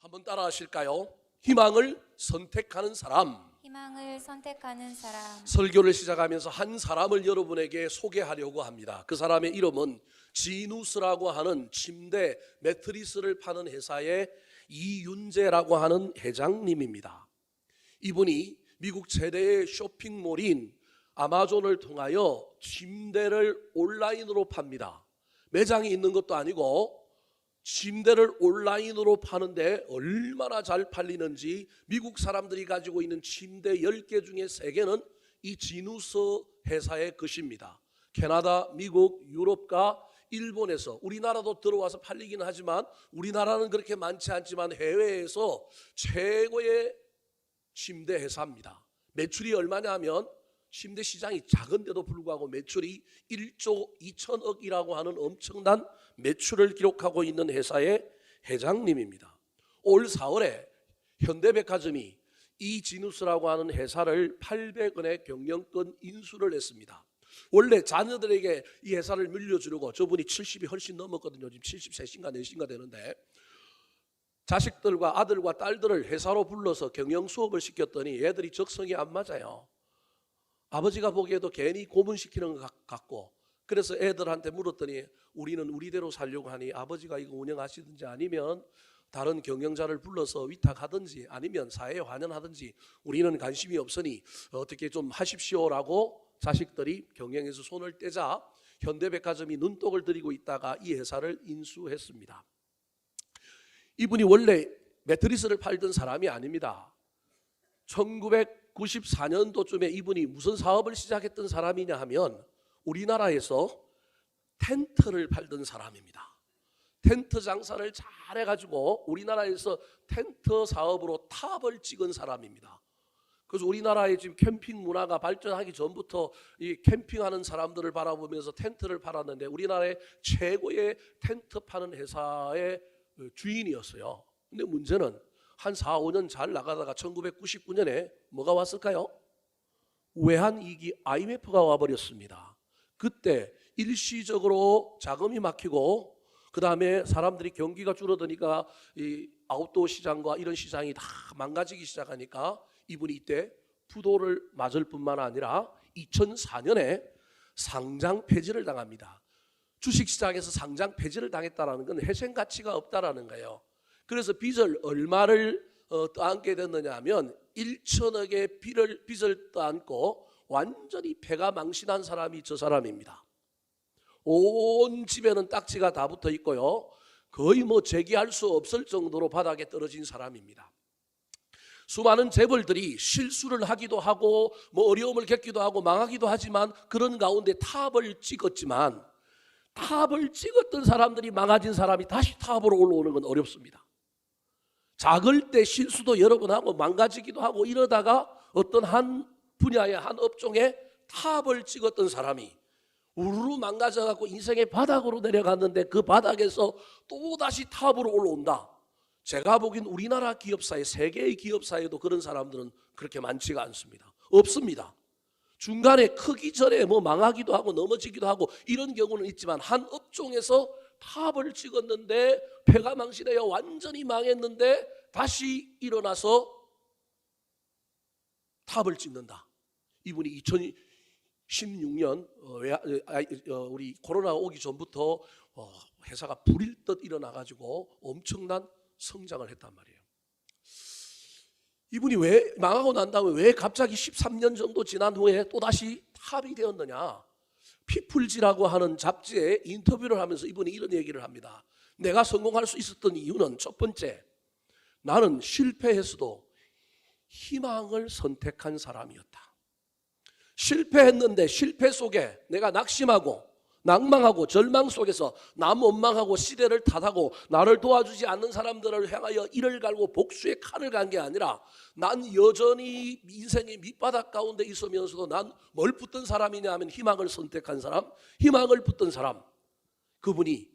한번 따라 하실까요? 희망을 선택하는 사람. 희망을 선택하는 사람. 설교를 시작하면서 한 사람을 여러분에게 소개하려고 합니다. 그 사람의 이름은 지누스라고 하는 침대 매트리스를 파는 회사의 이윤재라고 하는 회장님입니다. 이분이 미국 최대의 쇼핑몰인 아마존을 통하여 침대를 온라인으로 팝니다. 매장이 있는 것도 아니고 침대를 온라인으로 파는데 얼마나 잘 팔리는지 미국 사람들이 가지고 있는 침대 10개 중에 3개는 이 지누스 회사의 것입니다. 캐나다, 미국, 유럽과 일본에서 우리나라도 들어와서 팔리기는 하지만 우리나라는 그렇게 많지 않지만 해외에서 최고의 침대 회사입니다. 매출이 얼마냐 하면 침대 시장이 작은데도 불구하고 매출이 1조 2천억이라고 하는 엄청난 매출을 기록하고 있는 회사의 회장님입니다. 올 4월에 현대백화점이 이 지누스라고 하는 회사를 800원의 경영권 인수를 했습니다. 원래 자녀들에게 이 회사를 물려주려고, 저분이 70이 훨씬 넘었거든요. 지금 73인가 4인가 되는데 자식들과 아들과 딸들을 회사로 불러서 경영 수업을 시켰더니 애들이 적성이 안 맞아요. 아버지가 보기에도 괜히 고문시키는 것 같고, 그래서 애들한테 물었더니 우리는 우리대로 살려고 하니 아버지가 이거 운영하시든지 아니면 다른 경영자를 불러서 위탁하든지 아니면 사회에 환원하든지 우리는 관심이 없으니 어떻게 좀 하십시오라고 자식들이 경영에서 손을 떼자 현대백화점이 눈독을 들이고 있다가 이 회사를 인수했습니다. 이분이 원래 매트리스를 팔던 사람이 아닙니다. 1994년도쯤에 이분이 무슨 사업을 시작했던 사람이냐 하면 우리나라에서 텐트를 팔던 사람입니다. 텐트 장사를 잘해가지고 우리나라에서 텐트 사업으로 탑을 찍은 사람입니다. 그래서 우리나라의 지금 캠핑 문화가 발전하기 전부터 이 캠핑하는 사람들을 바라보면서 텐트를 팔았는데 우리나라의 최고의 텐트 파는 회사의 주인이었어요. 근데 문제는 한 4, 5년 잘 나가다가 1999년에 뭐가 왔을까요? 외환위기 IMF가 와버렸습니다. 그때 일시적으로 자금이 막히고 그 다음에 사람들이 경기가 줄어드니까 이 아웃도어 시장과 이런 시장이 다 망가지기 시작하니까 이분이 이때 부도를 맞을 뿐만 아니라 2004년에 상장 폐지를 당합니다. 주식시장에서 상장 폐지를 당했다는 건 회생 가치가 없다라는 거예요. 그래서 빚을 얼마를 떠안게 됐느냐 하면 1천억의 빚을 떠안고 완전히 폐가 망신한 사람이 저 사람입니다. 온 집에는 딱지가 다 붙어 있고요. 거의 뭐 재기할 수 없을 정도로 바닥에 떨어진 사람입니다. 수많은 재벌들이 실수를 하기도 하고 뭐 어려움을 겪기도 하고 망하기도 하지만 그런 가운데 탑을 찍었지만 탑을 찍었던 사람들이 망가진 사람이 다시 탑으로 올라오는 건 어렵습니다. 작을 때 실수도 여러 번 하고 망가지기도 하고 이러다가 어떤 한 분야의 한 업종에 탑을 찍었던 사람이 우르르 망가져갖고 인생의 바닥으로 내려갔는데 그 바닥에서 또다시 탑으로 올라온다. 제가 보기엔 우리나라 기업사에, 세계의 기업사에도 그런 사람들은 그렇게 많지가 않습니다. 없습니다. 중간에 크기 전에 뭐 망하기도 하고 넘어지기도 하고 이런 경우는 있지만 한 업종에서 탑을 찍었는데 폐가 망신해요. 완전히 망했는데 다시 일어나서 탑을 찍는다. 이분이 2016년 우리 코로나가 오기 전부터 회사가 불일 듯 일어나가지고 엄청난 성장을 했단 말이에요. 이분이 왜 망하고 난 다음에 왜 갑자기 13년 정도 지난 후에 또다시 탑이 되었느냐. 피플지라고 하는 잡지에 인터뷰를 하면서 이분이 이런 얘기를 합니다. 내가 성공할 수 있었던 이유는 첫 번째, 나는 실패했어도 희망을 선택한 사람이었다. 실패했는데 실패 속에 내가 낙심하고 낭망하고 절망 속에서 남 원망하고 시대를 탓하고 나를 도와주지 않는 사람들을 향하여 이를 갈고 복수의 칼을 간 게 아니라 난 여전히 인생의 밑바닥 가운데 있으면서도 난 뭘 붙든 사람이냐 하면 희망을 선택한 사람, 희망을 붙든 사람. 그분이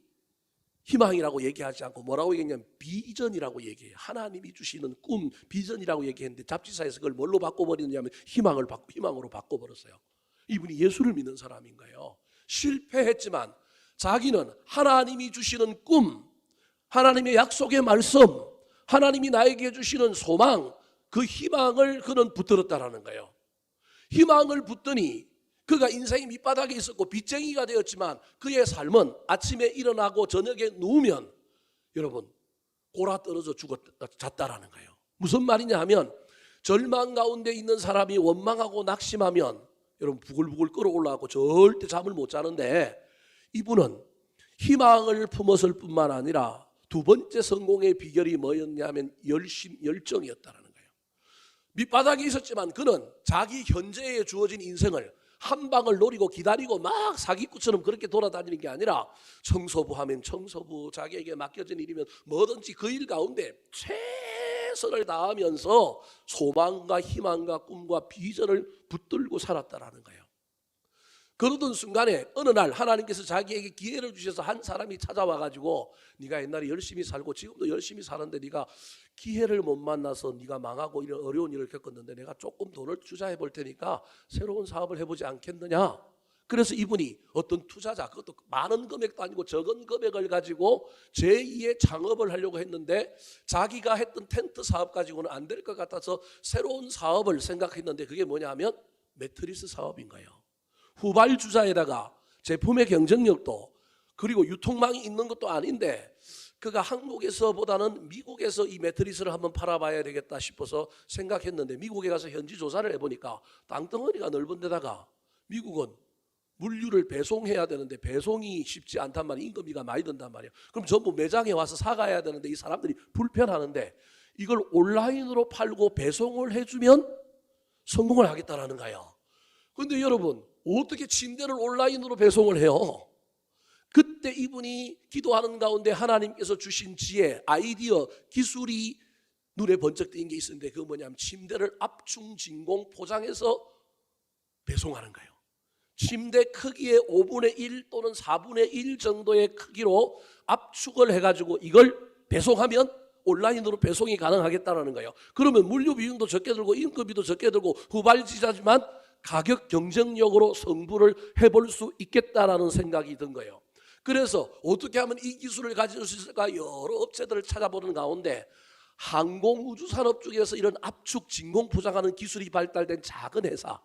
희망이라고 얘기하지 않고 뭐라고 얘기했냐면 비전이라고 얘기해요. 하나님이 주시는 꿈, 비전이라고 얘기했는데 잡지사에서 그걸 뭘로 바꿔버리느냐면 희망으로 바꿔버렸어요. 이분이 예수를 믿는 사람인 거예요. 실패했지만 자기는 하나님이 주시는 꿈, 하나님의 약속의 말씀, 하나님이 나에게 주시는 소망, 그 희망을 그는 붙들었다라는 거예요. 희망을 붙더니 그가 인생의 밑바닥에 있었고 빚쟁이가 되었지만 그의 삶은 아침에 일어나고 저녁에 누우면 여러분 골아 떨어져 잤다라는 거예요. 무슨 말이냐 하면 절망 가운데 있는 사람이 원망하고 낙심하면 여러분 부글부글 끓어올라가고 절대 잠을 못 자는데 이분은 희망을 품었을 뿐만 아니라 두 번째 성공의 비결이 뭐였냐면 열정이었다라는 거예요. 밑바닥에 있었지만 그는 자기 현재에 주어진 인생을 한 방을 노리고 기다리고 막 사기꾼처럼 그렇게 돌아다니는 게 아니라 청소부 하면 청소부, 자기에게 맡겨진 일이면 뭐든지 그 일 가운데 최선을 다하면서 소망과 희망과 꿈과 비전을 붙들고 살았다라는 거예요. 그러던 순간에 어느 날 하나님께서 자기에게 기회를 주셔서 한 사람이 찾아와 가지고 네가 옛날에 열심히 살고 지금도 열심히 사는데 네가 기회를 못 만나서 네가 망하고 이런 어려운 일을 겪었는데 내가 조금 돈을 투자해 볼 테니까 새로운 사업을 해보지 않겠느냐. 그래서 이분이 어떤 투자자, 그것도 많은 금액도 아니고 적은 금액을 가지고 제2의 창업을 하려고 했는데 자기가 했던 텐트 사업 가지고는 안 될 것 같아서 새로운 사업을 생각했는데 그게 뭐냐 하면 매트리스 사업인 거예요. 후발주자에다가 제품의 경쟁력도 그리고 유통망이 있는 것도 아닌데 그가 한국에서보다는 미국에서 이 매트리스를 한번 팔아봐야 되겠다 싶어서 생각했는데 미국에 가서 현지 조사를 해보니까 땅덩어리가 넓은 데다가 미국은 물류를 배송해야 되는데 배송이 쉽지 않단 말이에요. 인건비가 많이 든단 말이에요. 그럼 전부 매장에 와서 사가야 되는데 이 사람들이 불편하는데 이걸 온라인으로 팔고 배송을 해주면 성공을 하겠다라는 거예요. 그런데 여러분 어떻게 침대를 온라인으로 배송을 해요? 그때 이분이 기도하는 가운데 하나님께서 주신 지혜, 아이디어, 기술이 눈에 번쩍 띄는 게 있었는데 그건 뭐냐면 침대를 압축 진공 포장해서 배송하는 거예요. 침대 크기의 5분의 1 또는 4분의 1 정도의 크기로 압축을 해가지고 이걸 배송하면 온라인으로 배송이 가능하겠다는 거예요. 그러면 물류 비용도 적게 들고 인건비도 적게 들고 후발지자지만 가격 경쟁력으로 승부를 해볼 수 있겠다라는 생각이 든 거예요. 그래서 어떻게 하면 이 기술을 가질 수 있을까 여러 업체들을 찾아보는 가운데 항공우주산업 중에서 이런 압축 진공 포장하는 기술이 발달된 작은 회사,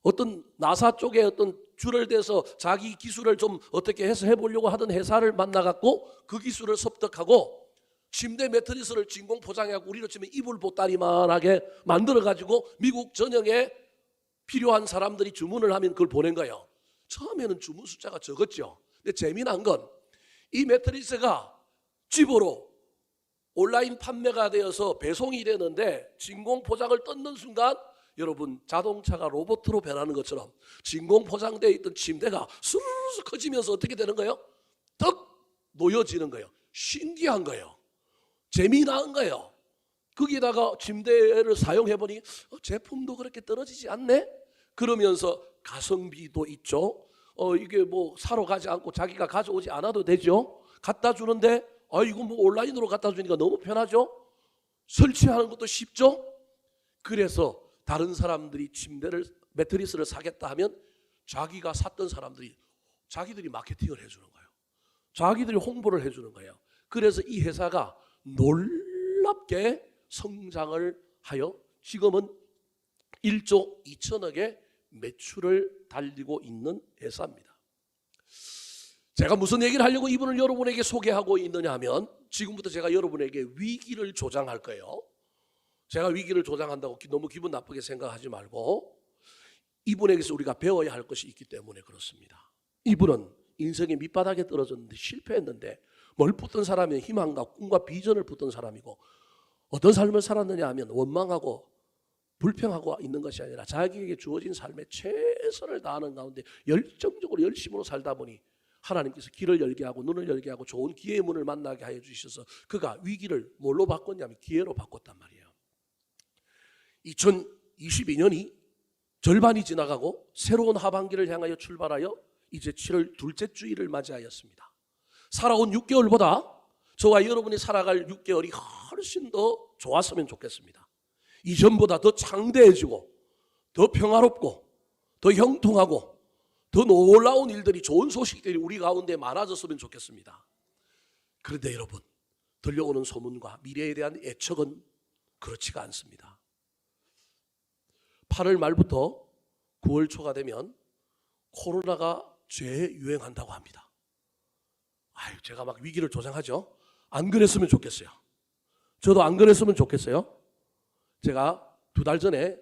어떤 나사 쪽에 어떤 줄을 대서 자기 기술을 좀 어떻게 해서 해보려고 하던 회사를 만나갖고 그 기술을 습득하고 침대 매트리스를 진공 포장하고 우리로 치면 이불 보따리만하게 만들어가지고 미국 전역에 필요한 사람들이 주문을 하면 그걸 보낸 거예요. 처음에는 주문 숫자가 적었죠. 근데 재미난 건 이 매트리스가 집으로 온라인 판매가 되어서 배송이 되는데 진공 포장을 뜯는 순간 여러분 자동차가 로봇으로 변하는 것처럼 진공 포장되어 있던 침대가 스르르 커지면서 어떻게 되는 거예요? 떡 놓여지는 거예요. 신기한 거예요. 재미난 거예요. 거기다가 침대를 사용해보니 제품도 그렇게 떨어지지 않네? 그러면서 가성비도 있죠. 이게 뭐 사러 가지 않고 자기가 가져오지 않아도 되죠. 갖다 주는데 이거 뭐 온라인으로 갖다 주니까 너무 편하죠. 설치하는 것도 쉽죠. 그래서 다른 사람들이 침대를 매트리스를 사겠다 하면 자기가 샀던 사람들이 자기들이 마케팅을 해주는 거예요. 자기들이 홍보를 해주는 거예요. 그래서 이 회사가 놀랍게 성장을 하여 지금은 1조 2천억의 매출을 달리고 있는 회사입니다. 제가 무슨 얘기를 하려고 이분을 여러분에게 소개하고 있느냐 하면 지금부터 제가 여러분에게 위기를 조장할 거예요. 제가 위기를 조장한다고 너무 기분 나쁘게 생각하지 말고 이분에게서 우리가 배워야 할 것이 있기 때문에 그렇습니다. 이분은 인생의 밑바닥에 떨어졌는데 실패했는데 뭘 붙든 사람이 희망과 꿈과 비전을 붙든 사람이고 어떤 삶을 살았느냐 하면 원망하고 불평하고 있는 것이 아니라 자기에게 주어진 삶에 최선을 다하는 가운데 열정적으로 열심으로 살다 보니 하나님께서 길을 열게 하고 눈을 열게 하고 좋은 기회의 문을 만나게 하여 주셔서 그가 위기를 뭘로 바꿨냐면 기회로 바꿨단 말이에요. 2022년이 절반이 지나가고 새로운 하반기를 향하여 출발하여 이제 7월 둘째 주일을 맞이하였습니다. 살아온 6개월보다 저와 여러분이 살아갈 6개월이 훨씬 더 좋았으면 좋겠습니다. 이전보다 더 창대해지고 더 평화롭고 더 형통하고 더 놀라운 일들이 좋은 소식들이 우리 가운데 많아졌으면 좋겠습니다. 그런데 여러분 들려오는 소문과 미래에 대한 애척은 그렇지가 않습니다. 8월 말부터 9월 초가 되면 코로나가 재유행한다고 합니다. 제가 막 위기를 조장하죠. 안 그랬으면 좋겠어요. 저도 안 그랬으면 좋겠어요. 제가 2달 전에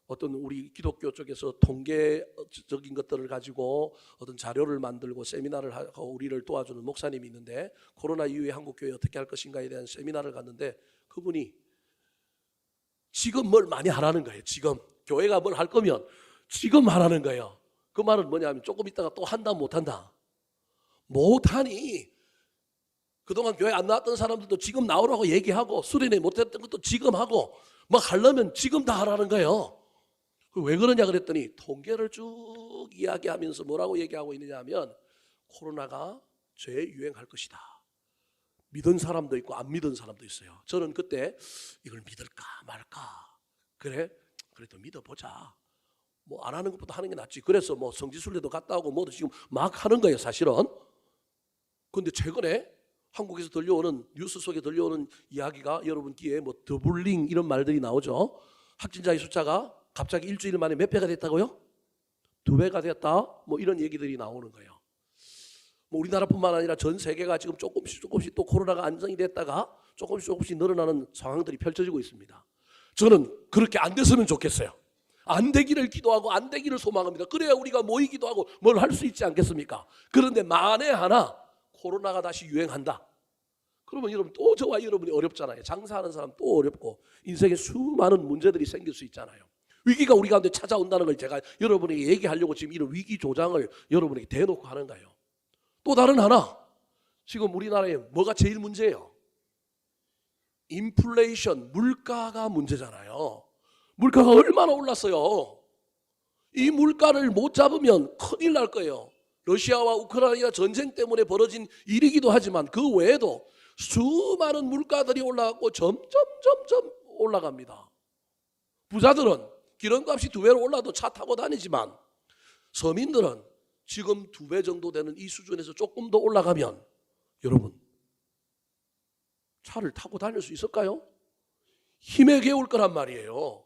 어떤 우리 기독교 쪽에서 통계적인 것들을 가지고 어떤 자료를 만들고 세미나를 하고 우리를 도와주는 목사님이 있는데, 코로나 이후에 한국교회 어떻게 할 것인가에 대한 세미나를 갔는데, 그분이 지금 뭘 많이 하라는 거예요. 지금 교회가 뭘 할 거면 지금 하라는 거예요. 그 말은 뭐냐면 조금 있다가 또 한다 못한다. 못하니 그동안 교회 안 나왔던 사람들도 지금 나오라고 얘기하고, 수련회 못했던 것도 지금 하고, 뭐 하려면 지금 다 하라는 거예요. 왜 그러냐 그랬더니 통계를 쭉 이야기하면서 뭐라고 얘기하고 있느냐 하면, 코로나가 재유행할 것이다. 믿은 사람도 있고 안 믿은 사람도 있어요. 저는 그때 이걸 믿을까 말까, 그래도 믿어보자. 뭐 안 하는 것보다 하는 게 낫지. 그래서 뭐 성지순례도 갔다 오고 뭐도 지금 막 하는 거예요, 사실은. 그런데 최근에 한국에서 들려오는 뉴스 속에 들려오는 이야기가, 여러분 귀에 뭐 더블링 이런 말들이 나오죠. 확진자의 숫자가 갑자기 일주일 만에 몇 배가 됐다고요? 2배가 됐다. 뭐 이런 얘기들이 나오는 거예요. 뭐 우리나라뿐만 아니라 전 세계가 지금 조금씩 또 코로나가 안정이 됐다가 조금씩 늘어나는 상황들이 펼쳐지고 있습니다. 저는 그렇게 안 됐으면 좋겠어요. 안 되기를 기도하고 안 되기를 소망합니다. 그래야 우리가 모이기도 하고 뭘 할 수 있지 않겠습니까? 그런데 만에 하나 코로나가 다시 유행한다. 그러면 여러분 또 저와 여러분이 어렵잖아요. 장사하는 사람 또 어렵고, 인생에 수많은 문제들이 생길 수 있잖아요. 위기가 우리 가운데 찾아온다는 걸 제가 여러분에게 얘기하려고 지금 이런 위기 조장을 여러분에게 대놓고 하는 거예요. 또 다른 하나, 지금 우리나라에 뭐가 제일 문제예요? 인플레이션, 물가가 문제잖아요. 물가가 얼마나 올랐어요. 이 물가를 못 잡으면 큰일 날 거예요. 러시아와 우크라이나 전쟁 때문에 벌어진 일이기도 하지만 그 외에도 수많은 물가들이 올라가고 점점 올라갑니다. 부자들은 기름값이 2배로 올라도 차 타고 다니지만, 서민들은 지금 2배 정도 되는 이 수준에서 조금 더 올라가면 여러분 차를 타고 다닐 수 있을까요? 힘에 개울 거란 말이에요.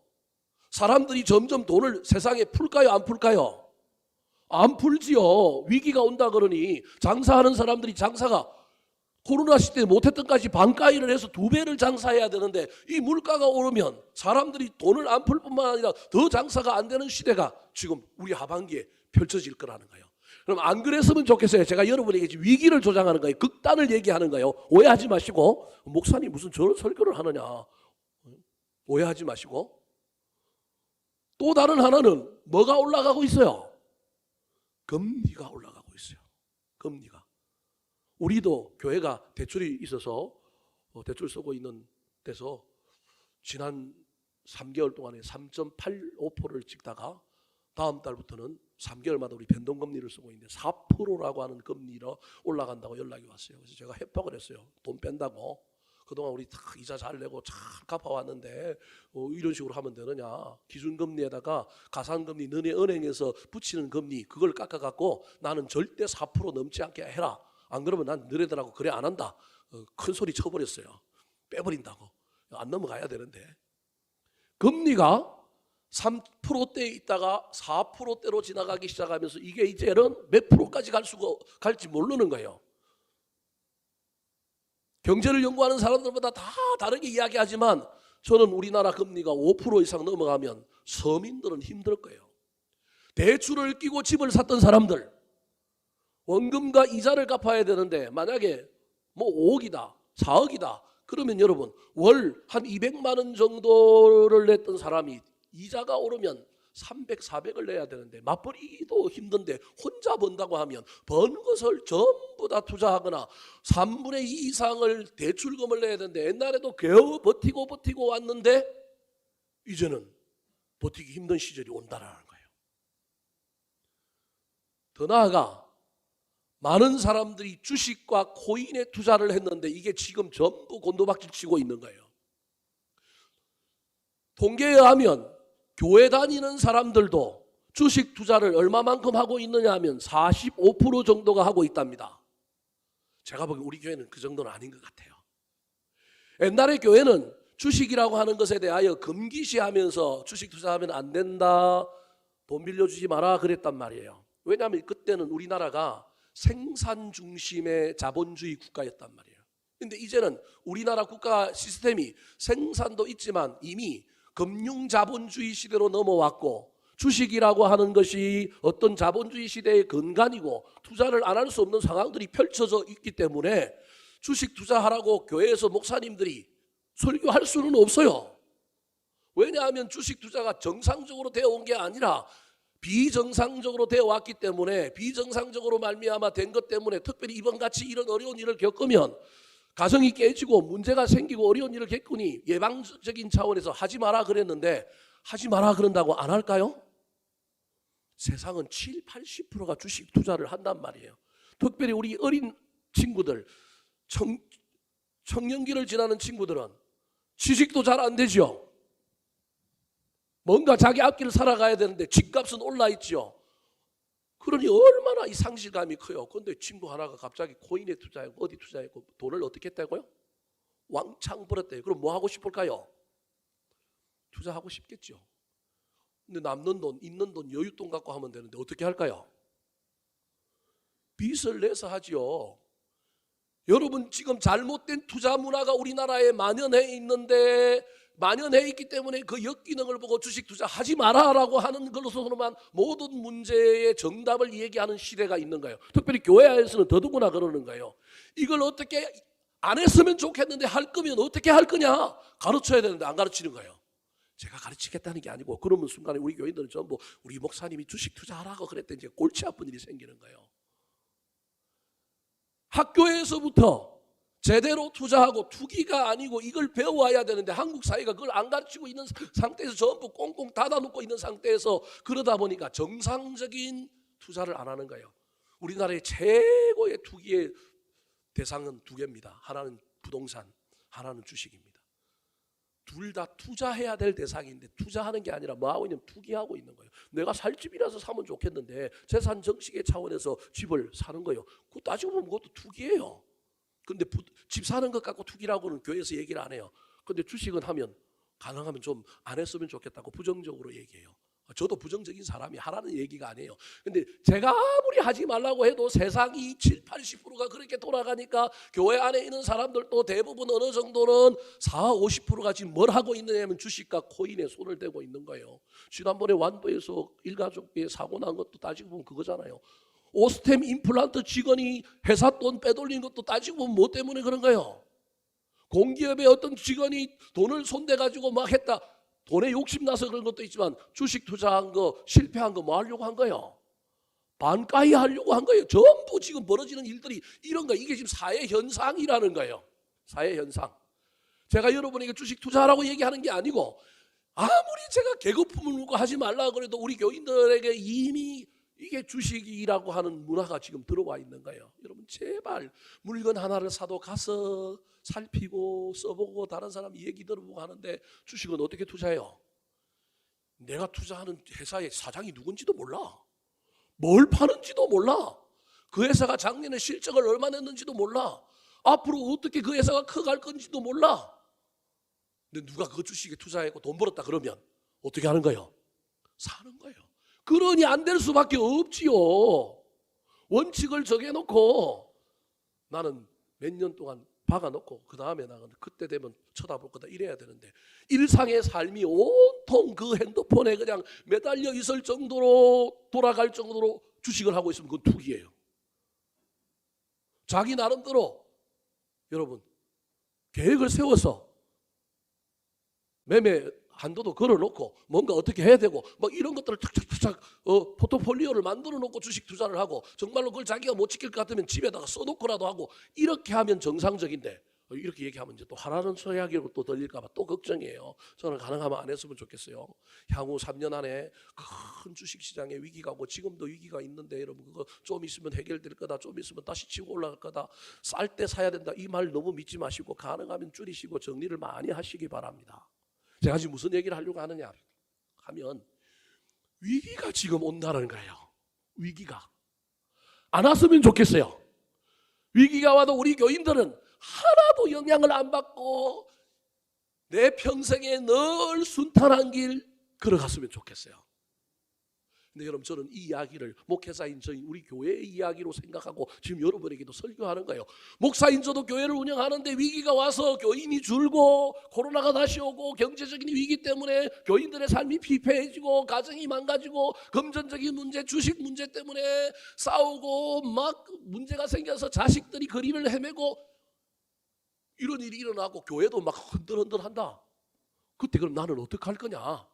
사람들이 점점 돈을 세상에 풀까요, 안 풀까요? 안 풀지요. 위기가 온다 그러니 장사하는 사람들이 장사가 코로나 시대에 못했던 까지 반가이를 해서 2배를 장사해야 되는데, 이 물가가 오르면 사람들이 돈을 안 풀 뿐만 아니라 더 장사가 안 되는 시대가 지금 우리 하반기에 펼쳐질 거라는 거예요. 그럼 안 그랬으면 좋겠어요. 제가 여러분에게 지금 위기를 조장하는 거예요. 극단을 얘기하는 거예요. 오해하지 마시고, 목사님 무슨 저런 설교를 하느냐, 오해하지 마시고. 또 다른 하나는 뭐가 올라가고 있어요? 금리가 올라가고 있어요. 금리가. 우리도 교회가 대출이 있어서 대출 쓰고 있는 데서 지난 3개월 동안에 3.85%를 찍다가 다음 달부터는 3개월마다 우리 변동금리를 쓰고 있는데 4%라고 하는 금리로 올라간다고 연락이 왔어요. 그래서 제가 협박을 했어요. 돈 뺀다고. 그동안 우리 다 이자 잘 내고 잘 갚아왔는데 이런 식으로 하면 되느냐. 기준금리에다가 가산금리, 너네 은행에서 붙이는 금리 그걸 깎아갖고 나는 절대 4% 넘지 않게 해라. 안 그러면 난 너네들하고 그래 안 한다. 큰 소리 쳐버렸어요. 빼버린다고. 안 넘어가야 되는데. 금리가 3%대에 있다가 4%대로 지나가기 시작하면서 이게 이제는 몇 프로까지 갈지 모르는 거예요. 경제를 연구하는 사람들마다 다 다르게 이야기하지만 저는 우리나라 금리가 5% 이상 넘어가면 서민들은 힘들 거예요. 대출을 끼고 집을 샀던 사람들, 원금과 이자를 갚아야 되는데 만약에 뭐 5억이다, 4억이다 그러면 여러분 월 한 200만 원 정도를 냈던 사람이 이자가 오르면 300, 400을 내야 되는데 맞벌이도 힘든데 혼자 번다고 하면 번 것을 전부 다 투자하거나 3분의 2 이상을 대출금을 내야 되는데 옛날에도 겨우 버티고 왔는데 이제는 버티기 힘든 시절이 온다라는 거예요. 더 나아가 많은 사람들이 주식과 코인에 투자를 했는데 이게 지금 전부 곤두박질 치고 있는 거예요. 통계에 의하면 교회 다니는 사람들도 주식 투자를 얼마만큼 하고 있느냐 하면 45% 정도가 하고 있답니다. 제가 보기엔 우리 교회는 그 정도는 아닌 것 같아요. 옛날에 교회는 주식이라고 하는 것에 대하여 금기시하면서 주식 투자하면 안 된다, 돈 빌려주지 마라 그랬단 말이에요. 왜냐하면 그때는 우리나라가 생산 중심의 자본주의 국가였단 말이에요. 근데 이제는 우리나라 국가 시스템이 생산도 있지만 이미 금융 자본주의 시대로 넘어왔고, 주식이라고 하는 것이 어떤 자본주의 시대의 근간이고 투자를 안 할 수 없는 상황들이 펼쳐져 있기 때문에 주식 투자하라고 교회에서 목사님들이 설교할 수는 없어요. 왜냐하면 주식 투자가 정상적으로 되어 온 게 아니라 비정상적으로 되어 왔기 때문에, 비정상적으로 말미암아 된 것 때문에, 특별히 이번 같이 이런 어려운 일을 겪으면 가정이 깨지고 문제가 생기고 어려운 일을 겪으니 예방적인 차원에서 하지 마라 그랬는데 하지 마라 그런다고 안 할까요? 세상은 7, 80%가 주식 투자를 한단 말이에요. 특별히 우리 어린 친구들, 청년기를 지나는 친구들은 취직도 잘 안 되죠. 뭔가 자기 앞길을 살아가야 되는데 집값은 올라 있죠. 그러니 얼마나 이 상실감이 커요. 그런데 친구 하나가 갑자기 코인에 투자하고 어디 투자했고 돈을 어떻게 했다고요? 왕창 벌었대요. 그럼 뭐 하고 싶을까요? 투자하고 싶겠죠. 근데 남는 돈, 있는 돈, 여윳돈 갖고 하면 되는데 어떻게 할까요? 빚을 내서 하지요. 여러분, 지금 잘못된 투자 문화가 우리나라에 만연해 있는데, 만연해 있기 때문에 그 역기능을 보고 주식 투자하지 마라라고 하는 것으로만 모든 문제의 정답을 얘기하는 시대가 있는 거예요. 특별히 교회 안에서는 더더구나 그러는 거예요. 이걸 어떻게 안 했으면 좋겠는데 할 거면 어떻게 할 거냐? 가르쳐야 되는데 안 가르치는 거예요. 제가 가르치겠다는 게 아니고, 그러면 순간에 우리 교인들은 전부 우리 목사님이 주식 투자하라고 그랬더니 이제 골치 아픈 일이 생기는 거예요. 학교에서부터 제대로 투자하고 투기가 아니고 이걸 배워와야 되는데 한국 사회가 그걸 안 가르치고 있는 상태에서 전부 꽁꽁 닫아놓고 있는 상태에서, 그러다 보니까 정상적인 투자를 안 하는 거예요. 우리나라의 최고의 투기의 대상은 두 개입니다. 하나는 부동산, 하나는 주식입니다. 둘 다 투자해야 될 대상인데 투자하는 게 아니라 뭐 하고 있냐면 투기하고 있는 거예요. 내가 살 집이라서 사면 좋겠는데 재산 정식의 차원에서 집을 사는 거예요. 그거 따지고 보면 그것도 투기예요. 근데 집 사는 것 갖고 투기라고는 교회에서 얘기를 안 해요. 근데 주식은 하면 가능하면 좀 안 했으면 좋겠다고 부정적으로 얘기해요. 저도 부정적인 사람이 하라는 얘기가 아니에요. 근데 제가 아무리 하지 말라고 해도 세상이 7, 80%가 그렇게 돌아가니까 교회 안에 있는 사람들도 대부분 어느 정도는 4, 50%가 지금 뭘 하고 있느냐면 주식과 코인에 손을 대고 있는 거예요. 지난번에 완도에서 일가족에 사고 난 것도 따지고 보면 그거잖아요. 오스템 임플란트 직원이 회사 돈 빼돌린 것도 따지고 보면 뭐 때문에 그런 거예요. 공기업의 어떤 직원이 돈을 손대가지고 막 했다. 돈에 욕심나서 그런 것도 있지만 주식 투자한 거 실패한 거 뭐 하려고 한 거예요? 반가이 하려고 한 거예요. 전부 지금 벌어지는 일들이 이런 거, 이게 지금 사회 현상이라는 거예요. 사회 현상. 제가 여러분에게 주식 투자하라고 얘기하는 게 아니고, 아무리 제가 계급품을 묻고 하지 말라고 그래도 우리 교인들에게 이미 이게 주식이라고 하는 문화가 지금 들어와 있는 거예요. 여러분, 제발 물건 하나를 사도 가서 살피고 써보고 다른 사람 얘기 들어보고 하는데, 주식은 어떻게 투자해요? 내가 투자하는 회사의 사장이 누군지도 몰라. 뭘 파는지도 몰라. 그 회사가 작년에 실적을 얼마 냈는지도 몰라. 앞으로 어떻게 그 회사가 커갈 건지도 몰라. 근데 누가 그 주식에 투자했고 돈 벌었다 그러면 어떻게 하는 거예요? 사는 거예요. 그러니 안 될 수밖에 없지요. 원칙을 정해놓고 나는 몇 년 동안 박아놓고 그 다음에 나는 그때 되면 쳐다볼 거다 이래야 되는데, 일상의 삶이 온통 그 핸드폰에 그냥 매달려 있을 정도로 돌아갈 정도로 주식을 하고 있으면 그건 투기예요. 자기 나름대로 여러분 계획을 세워서 매매 한도도 걸어놓고 뭔가 어떻게 해야 되고 막 이런 것들을 탁탁탁 포트폴리오를 만들어 놓고 주식 투자를 하고, 정말로 그걸 자기가 못 지킬 것 같으면 집에다가 써놓고라도 하고, 이렇게 하면 정상적인데, 이렇게 얘기하면 이제 또 하라는 소리하기로 또 들릴까 봐 또 걱정이에요. 저는 가능하면 안 했으면 좋겠어요. 향후 3년 안에 큰 주식시장에 위기가 오고, 지금도 위기가 있는데 여러분 그거 좀 있으면 해결될 거다, 좀 있으면 다시 치고 올라갈 거다, 쌀 때 사야 된다, 이 말 너무 믿지 마시고 가능하면 줄이시고 정리를 많이 하시기 바랍니다. 제가 지금 무슨 얘기를 하려고 하느냐 하면, 위기가 지금 온다는 거예요. 위기가 안 왔으면 좋겠어요. 위기가 와도 우리 교인들은 하나도 영향을 안 받고 내 평생에 늘 순탄한 길 걸어갔으면 좋겠어요. 근데 여러분, 저는 이 이야기를 목회자인 저희 우리 교회의 이야기로 생각하고 지금 여러분에게도 설교하는 거예요. 목사인 저도 교회를 운영하는데 위기가 와서 교인이 줄고 코로나가 다시 오고 경제적인 위기 때문에 교인들의 삶이 피폐해지고 가정이 망가지고 금전적인 문제, 주식 문제 때문에 싸우고 막 문제가 생겨서 자식들이 거리를 헤매고 이런 일이 일어나고 교회도 막 흔들흔들한다. 그때 그럼 나는 어떻게 할 거냐?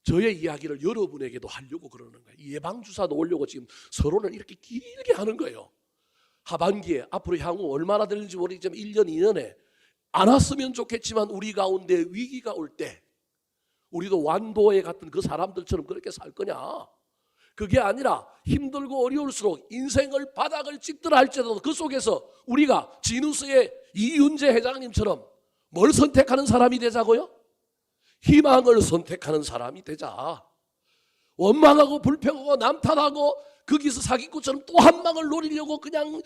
저의 이야기를 여러분에게도 하려고 그러는 거예요. 예방주사 놓으려고 지금 서론을 이렇게 길게 하는 거예요. 하반기에 앞으로 향후 얼마나 되는지 모르겠지만 1년, 2년에 안 왔으면 좋겠지만 우리 가운데 위기가 올 때 우리도 완도에 같은 그 사람들처럼 그렇게 살 거냐? 그게 아니라 힘들고 어려울수록 인생을 바닥을 찍더라 할지라도 그 속에서 우리가 지누스의 이윤재 회장님처럼 뭘 선택하는 사람이 되자고요? 희망을 선택하는 사람이 되자. 원망하고 불평하고 남탓하고 거기서 사기꾼처럼 또 한 방을 노리려고 그냥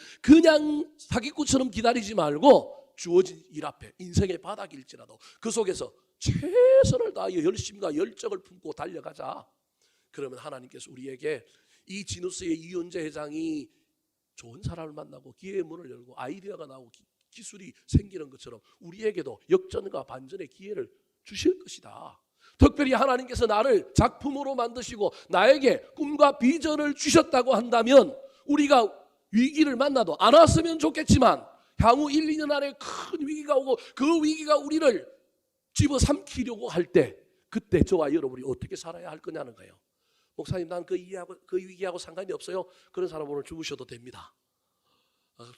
사기꾼처럼 기다리지 말고 주어진 일 앞에 인생의 바닥일지라도 그 속에서 최선을 다하여 열심과 열정을 품고 달려가자. 그러면 하나님께서 우리에게 이 지누스의 이윤재 회장이 좋은 사람을 만나고 기회의 문을 열고 아이디어가 나오고 기술이 생기는 것처럼 우리에게도 역전과 반전의 기회를 주실 것이다. 특별히 하나님께서 나를 작품으로 만드시고 나에게 꿈과 비전을 주셨다고 한다면 우리가 위기를 만나도 안 왔으면 좋겠지만 향후 1, 2년 안에 큰 위기가 오고 그 위기가 우리를 집어삼키려고 할 때 그때 저와 여러분이 어떻게 살아야 할 거냐는 거예요. 목사님, 난 그 위기하고 상관이 없어요. 그런 사람 오늘 죽으셔도 됩니다.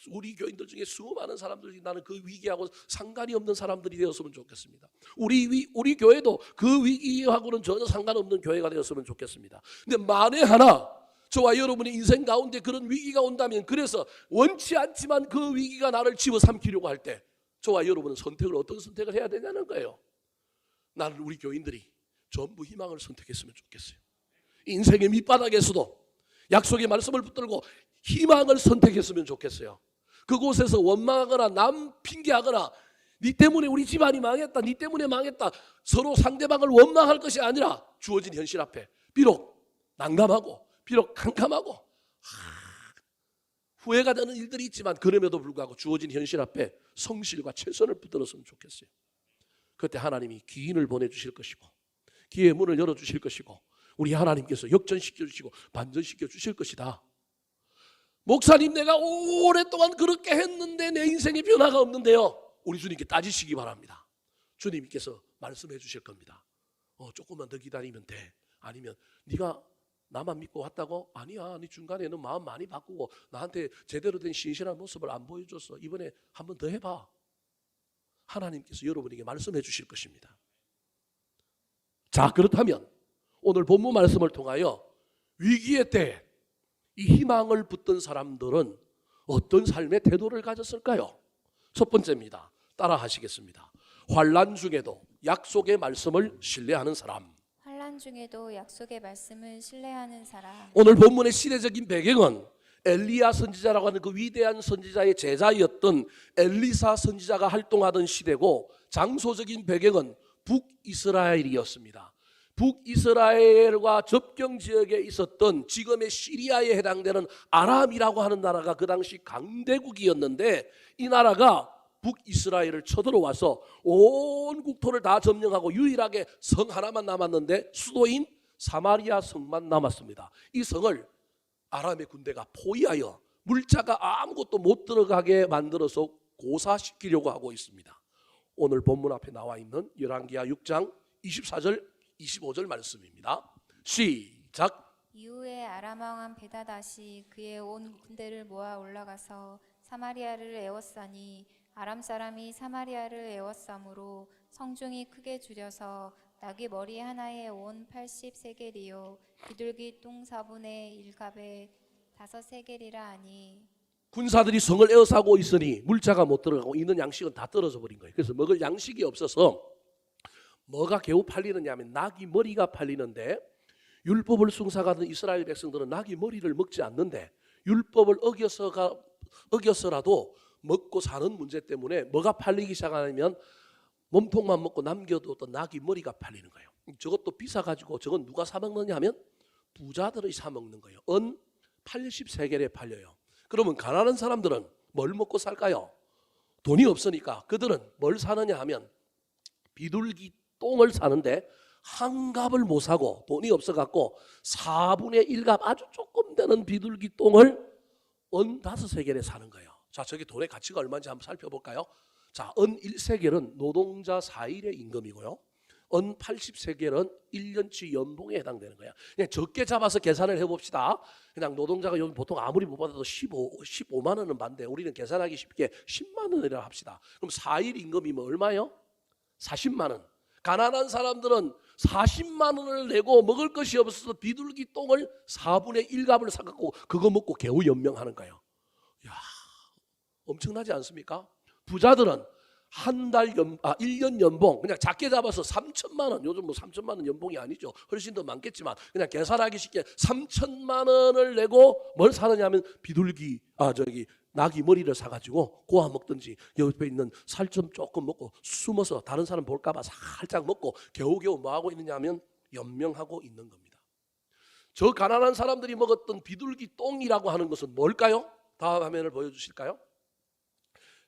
우리 교인들 중에 수많은 사람들이 나는 그 위기하고 상관이 없는 사람들이 되었으면 좋겠습니다. 우리 교회도 그 위기하고는 전혀 상관없는 교회가 되었으면 좋겠습니다. 근데 만에 하나 저와 여러분의 인생 가운데 그런 위기가 온다면, 그래서 원치 않지만 그 위기가 나를 집어삼키려고 할 때 저와 여러분은 어떤 선택을 해야 되냐는 거예요. 나는 우리 교인들이 전부 희망을 선택했으면 좋겠어요. 인생의 밑바닥에서도 약속의 말씀을 붙들고 희망을 선택했으면 좋겠어요. 그곳에서 원망하거나 남 핑계하거나 네 때문에 우리 집안이 망했다, 네 때문에 망했다, 서로 상대방을 원망할 것이 아니라 주어진 현실 앞에 비록 난감하고 비록 캄캄하고 후회가 되는 일들이 있지만 그럼에도 불구하고 주어진 현실 앞에 성실과 최선을 붙들었으면 좋겠어요. 그때 하나님이 기인을 보내주실 것이고 기회의 문을 열어주실 것이고 우리 하나님께서 역전시켜 주시고 반전시켜 주실 것이다. 목사님, 내가 오랫동안 그렇게 했는데 내 인생에 변화가 없는데요. 우리 주님께 따지시기 바랍니다. 주님께서 말씀해 주실 겁니다. 조금만 더 기다리면 돼. 아니면 네가 나만 믿고 왔다고? 아니야, 네 중간에는 마음 많이 바꾸고 나한테 제대로 된 신실한 모습을 안 보여줬어. 이번에 한 번 더 해봐. 하나님께서 여러분에게 말씀해 주실 것입니다. 자, 그렇다면 오늘 본문 말씀을 통하여 위기의 때 이 희망을 붙든 사람들은 어떤 삶의 태도를 가졌을까요? 첫 번째입니다. 따라 하시겠습니다. 환난 중에도 약속의 말씀을 신뢰하는 사람. 환난 중에도 약속의 말씀을 신뢰하는 사람. 오늘 본문의 시대적인 배경은 엘리야 선지자라고 하는 그 위대한 선지자의 제자였던 엘리사 선지자가 활동하던 시대고, 장소적인 배경은 북이스라엘이었습니다. 북이스라엘과 접경 지역에 있었던 지금의 시리아에 해당되는 아람이라고 하는 나라가 그 당시 강대국이었는데, 이 나라가 북이스라엘을 쳐들어와서 온 국토를 다 점령하고 유일하게 성 하나만 남았는데 수도인 사마리아 성만 남았습니다. 이 성을 아람의 군대가 포위하여 물자가 아무것도 못 들어가게 만들어서 고사시키려고 하고 있습니다. 오늘 본문 앞에 나와 있는 열왕기하 6장 24절 25절 말씀입니다. 시작. 이후에 아람 왕 베다다시 그의 온 군대를 모아 올라가서 사마리아를 에워싸니 아람 사람이 사마리아를 에워싸므로 성중이 크게 줄여서 나귀 머리 하나에 온 80세겔이요 비둘기 똥 4분의 1갑에 5세겔이라 하니. 군사들이 성을 에워싸고 있으니 물자가 못 들어가고 있는 양식은 다 떨어져 버린 거예요. 그래서 먹을 양식이 없어서 뭐가 겨우 팔리느냐 하면 나귀 머리가 팔리는데, 율법을 숭상하던 이스라엘 백성들은 나귀 머리를 먹지 않는데 율법을 어겨서라도 먹고 사는 문제 때문에 뭐가 팔리기 시작하면 몸통만 먹고 남겨두었던 낙이 머리가 팔리는 거예요. 저것도 비싸가지고 저건 누가 사 먹느냐 하면 부자들이 사 먹는 거예요. 은 83개에 팔려요. 그러면 가난한 사람들은 뭘 먹고 살까요? 돈이 없으니까 그들은 뭘 사느냐 하면 비둘기 똥을 사는데 한 값을 못 사고 돈이 없어갖고 4분의 1값 아주 조금 되는 비둘기 똥을 은 5세겔에 사는 거예요. 자, 저게 돈의 가치가 얼마인지 한번 살펴볼까요? 자, 은 1세겔은 노동자 4일의 임금이고요. 은 80세겔은 1년치 연봉에 해당되는 거야. 그냥 적게 잡아서 계산을 해봅시다. 그냥 노동자가 요즘 보통 아무리 못 받아도 15만 원은 받는데 우리는 계산하기 쉽게 10만 원이라 합시다. 그럼 4일 임금이면 얼마요? 40만 원. 가난한 사람들은 40만 원을 내고 먹을 것이 없어서 비둘기 똥을 4분의 1값을 사갖고 그거 먹고 겨우 연명하는 거예요. 이야, 엄청나지 않습니까? 부자들은 1년 연봉 그냥 작게 잡아서 3천만 원, 요즘 뭐 3천만 원 연봉이 아니죠. 훨씬 더 많겠지만 그냥 계산하기 쉽게 3천만 원을 내고 뭘 사느냐면 비둘기 낙이 머리를 사가지고 고아 먹든지 옆에 있는 살 좀 조금 먹고 숨어서 다른 사람 볼까봐 살짝 먹고 겨우겨우 뭐하고 있느냐면 연명하고 있는 겁니다. 저 가난한 사람들이 먹었던 비둘기 똥이라고 하는 것은 뭘까요? 다음 화면을 보여주실까요?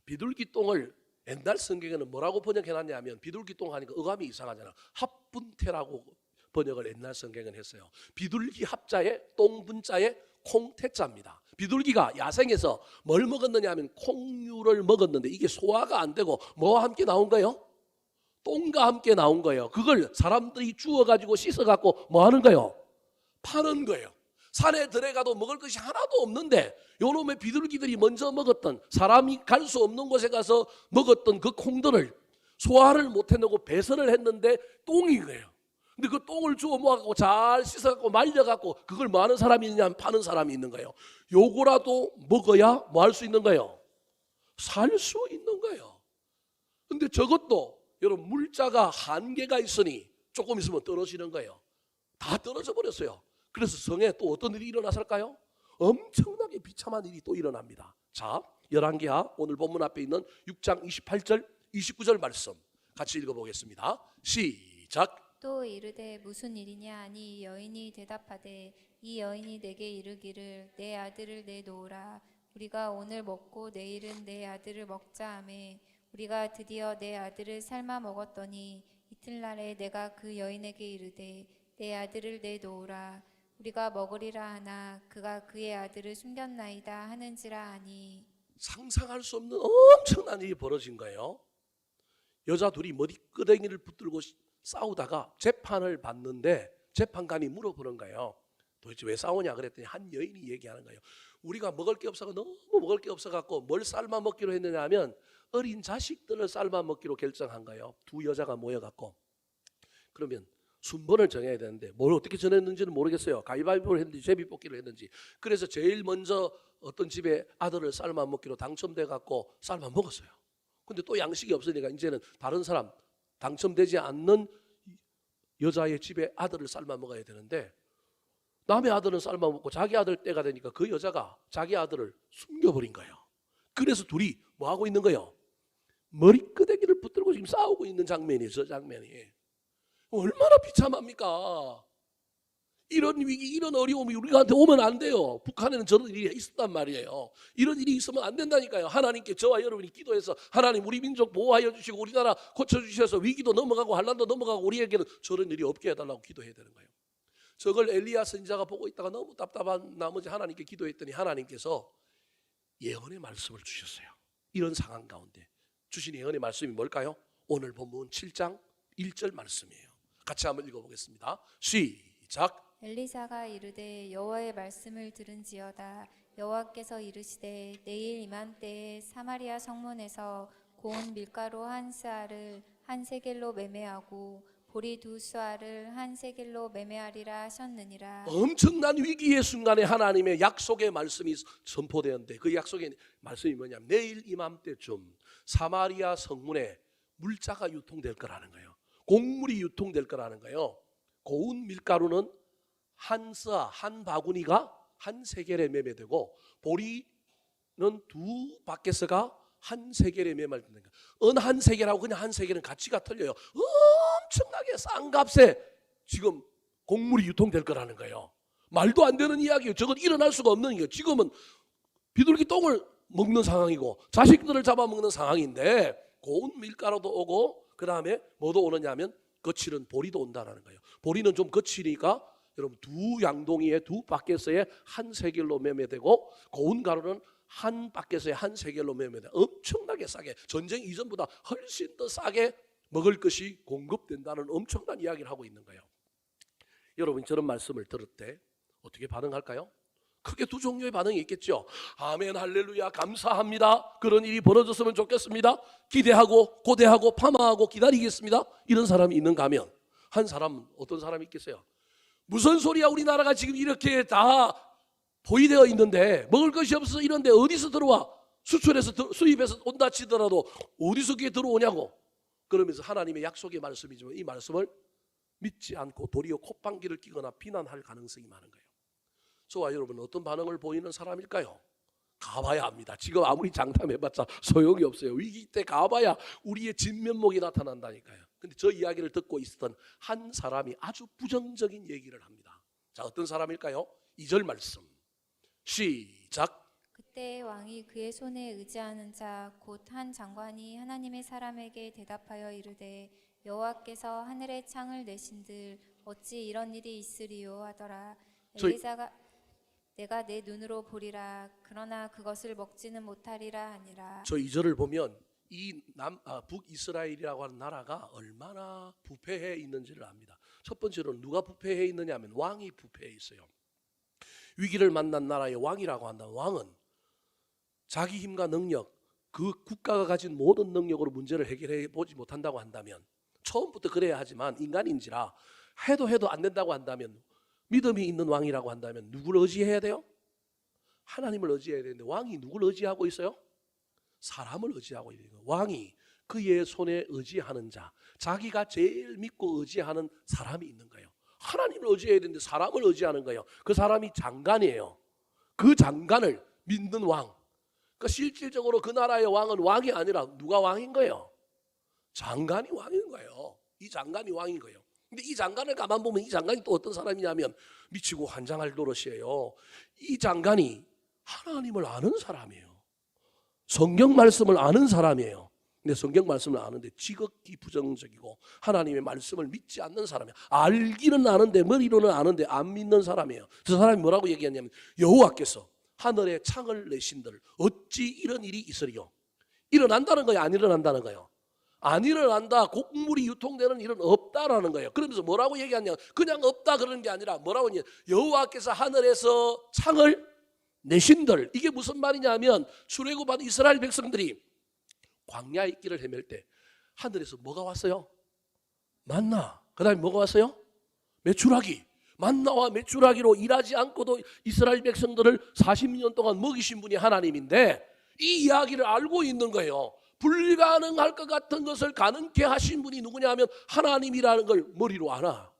비둘기 똥을 옛날 성경에는 뭐라고 번역해놨냐면 비둘기 똥 하니까 어감이 이상하잖아. 합분태라고 번역을 옛날 성경은 했어요. 비둘기 합자에 똥분자에 콩태자입니다. 비둘기가 야생에서 뭘 먹었느냐 하면 콩류를 먹었는데 이게 소화가 안 되고 뭐와 함께 나온 거예요? 똥과 함께 나온 거예요. 그걸 사람들이 주워가지고 씻어갖고 뭐 하는 거예요? 파는 거예요. 산에 들어가도 먹을 것이 하나도 없는데 요놈의 비둘기들이 먼저 먹었던 사람이 갈 수 없는 곳에 가서 먹었던 그 콩들을 소화를 못해내고 배설을 했는데 똥이 거예요. 근데 그 똥을 주워 모아갖고 잘 씻어갖고 말려갖고 그걸 뭐 하는 사람이 있느냐 파는 사람이 있는 거예요. 요거라도 먹어야 뭐 할 수 있는 거예요? 살 수 있는 거예요. 근데 저것도 여러분 물자가 한계가 있으니 조금 있으면 떨어지는 거예요. 다 떨어져 버렸어요. 그래서 성에 또 어떤 일이 일어났을까요? 엄청나게 비참한 일이 또 일어납니다. 자, 열왕기하 오늘 본문 앞에 있는 6장 28절 29절 말씀 같이 읽어보겠습니다. 시작. 또 이르되 무슨 일이냐 하니 여인이 대답하되 이 여인이 내게 이르기를 내 아들을 내놓으라. 우리가 오늘 먹고 내일은 내 아들을 먹자 하매 우리가 드디어 내 아들을 삶아 먹었더니 이튿날에 내가 그 여인에게 이르되 내 아들을 내놓으라. 우리가 먹으리라 하나 그가 그의 아들을 숨겼나이다 하는지라 하니. 상상할 수 없는 엄청난 일이 벌어진 거예요. 여자 둘이 머리끄댕이를 붙들고 싸우다가 재판을 받는데 재판관이 물어보는 거예요. 도대체 왜 싸우냐 그랬더니 한 여인이 얘기하는 거예요. 우리가 먹을 게 없어서 너무 먹을 게 없어갖고 뭘 삶아 먹기로 했느냐 하면 어린 자식들을 삶아 먹기로 결정한 거예요. 두 여자가 모여갖고. 그러면 순번을 정해야 되는데 뭘 어떻게 정했는지는 모르겠어요. 가위바위보를 했는지 제비뽑기를 했는지. 그래서 제일 먼저 어떤 집에 아들을 삶아 먹기로 당첨돼갖고 삶아 먹었어요. 근데 또 양식이 없으니까 이제는 다른 사람 당첨되지 않는 여자의 집에 아들을 삶아 먹어야 되는데 남의 아들은 삶아 먹고 자기 아들 때가 되니까 그 여자가 자기 아들을 숨겨버린 거예요. 그래서 둘이 뭐 하고 있는 거예요? 머리끄댕이를 붙들고 지금 싸우고 있는 장면이에요. 저 장면이 얼마나 비참합니까? 이런 위기, 이런 어려움이 우리한테 오면 안 돼요. 북한에는 저런 일이 있었단 말이에요. 이런 일이 있으면 안 된다니까요. 하나님께 저와 여러분이 기도해서 하나님 우리 민족 보호하여 주시고 우리나라 고쳐주셔서 위기도 넘어가고 환난도 넘어가고 우리에게는 저런 일이 없게 해달라고 기도해야 되는 거예요. 저걸 엘리야 선지자가 보고 있다가 너무 답답한 나머지 하나님께 기도했더니 하나님께서 예언의 말씀을 주셨어요. 이런 상황 가운데 주신 예언의 말씀이 뭘까요? 오늘 본문 7장 1절 말씀이에요. 같이 한번 읽어보겠습니다. 시작. 엘리사가 이르되 여호와의 말씀을 들은지어다. 여호와께서 이르시되 내일 이맘때에 사마리아 성문에서 고운 밀가루 한 스아를 한 세겔로 매매하고 보리 두 스아를 한 세겔로 매매하리라 하셨느니라. 엄청난 위기의 순간에 하나님의 약속의 말씀이 선포되었는데 그 약속의 말씀이 뭐냐면 내일 이맘때쯤 사마리아 성문에 물자가 유통될 거라는 거예요. 곡물이 유통될 거라는 거예요. 고운 밀가루는 한 스아, 한 바구니가 한 세겔에 매매되고 보리는 두 바켓스가 한 세겔에 매말 된다. 어느 한 세겔하고 그냥 한 세겔은 가치가 틀려요. 엄청나게 싼 값에 지금 곡물이 유통될 거라는 거예요. 말도 안 되는 이야기예요. 저건 일어날 수가 없는 거예요. 지금은 비둘기 똥을 먹는 상황이고 자식들을 잡아먹는 상황인데 고운 밀가루도 오고 그 다음에 뭐도 오느냐면 거칠은 보리도 온다는 거예요. 보리는 좀 거치니까 여러분 두 양동이에 두 바켓에 한 세겔로 매매되고 고운 가루는 한 바켓에 한 세겔로 매매돼. 엄청나게 싸게 전쟁 이전보다 훨씬 더 싸게 먹을 것이 공급된다는 엄청난 이야기를 하고 있는 거예요. 여러분 저런 말씀을 들을 때 어떻게 반응할까요? 크게 두 종류의 반응이 있겠죠. 아멘 할렐루야 감사합니다. 그런 일이 벌어졌으면 좋겠습니다. 기대하고 고대하고 파마하고 기다리겠습니다. 이런 사람이 있는가 하면 한 사람은 어떤 사람이 있겠어요? 무슨 소리야 우리나라가 지금 이렇게 다 포위되어 있는데 먹을 것이 없어서 이런데 어디서 들어와? 수출해서 수입해서 온다 치더라도 어디서 그게 들어오냐고. 그러면서 하나님의 약속의 말씀이지만 이 말씀을 믿지 않고 도리어 콧방귀를 끼거나 비난할 가능성이 많은 거예요. 저와 여러분은 어떤 반응을 보이는 사람일까요? 가봐야 합니다. 지금 아무리 장담해봤자 소용이 없어요. 위기 때 가봐야 우리의 진면목이 나타난다니까요. 근데 저 이야기를 듣고 있었던 한 사람이 아주 부정적인 얘기를 합니다. 자, 어떤 사람일까요? 2절 말씀 시작. 그때 왕이 그의 손에 의지하는 자 곧 한 장관이 하나님의 사람에게 대답하여 이르되 여호와께서 하늘의 창을 내신들 어찌 이런 일이 있으리요 하더라. 엘리사가 내가 내 눈으로 보리라 그러나 그것을 먹지는 못하리라 하니라. 저 2절을 보면 이 북이스라엘이라고 하는 나라가 얼마나 부패해 있는지를 압니다. 첫 번째로 누가 부패해 있느냐 하면 왕이 부패해 있어요. 위기를 만난 나라의 왕이라고 한다면 왕은 자기 힘과 능력, 그 국가가 가진 모든 능력으로 문제를 해결해 보지 못한다고 한다면 처음부터 그래야 하지만 인간인지라 해도 안 된다고 한다면 믿음이 있는 왕이라고 한다면 누구를 의지해야 돼요? 하나님을 의지해야 되는데 왕이 누구를 의지하고 있어요? 사람을 의지하고 있는 거예요. 왕이 그의 손에 의지하는 자, 자기가 제일 믿고 의지하는 사람이 있는 거예요. 하나님을 의지해야 되는데 사람을 의지하는 거예요. 그 사람이 장관이에요. 그 장관을 믿는 왕. 그러니까 실질적으로 그 나라의 왕은 왕이 아니라 누가 왕인 거예요? 장관이 왕인 거예요. 이 장관이 왕인 거예요. 근데 이 장관을 가만 보면 이 장관이 또 어떤 사람이냐면 미치고 환장할 노릇이에요. 이 장관이 하나님을 아는 사람이에요. 성경 말씀을 아는 사람이에요. 근데 성경 말씀을 아는데 지극히 부정적이고 하나님의 말씀을 믿지 않는 사람이에요. 알기는 아는데 머리로는 아는데 안 믿는 사람이에요. 저 사람이 뭐라고 얘기했냐면 여호와께서 하늘에 창을 내신들 어찌 이런 일이 있으리요. 일어난다는 거예요? 안 일어난다는 거예요? 안 일어난다. 곡물이 유통되는 일은 없다라는 거예요. 그러면서 뭐라고 얘기하냐? 그냥 없다 그러는 게 아니라 뭐라고 하냐? 여호와께서 하늘에서 창을 내신들. 이게 무슨 말이냐면 출애굽한 이스라엘 백성들이 광야의 길을 헤맬 때 하늘에서 뭐가 왔어요? 만나. 그 다음에 뭐가 왔어요? 메추라기. 만나와 메추라기로 일하지 않고도 이스라엘 백성들을 40년 동안 먹이신 분이 하나님인데 이 이야기를 알고 있는 거예요. 불가능할 것 같은 것을 가능케 하신 분이 누구냐 하면 하나님이라는 걸 머리로 알아.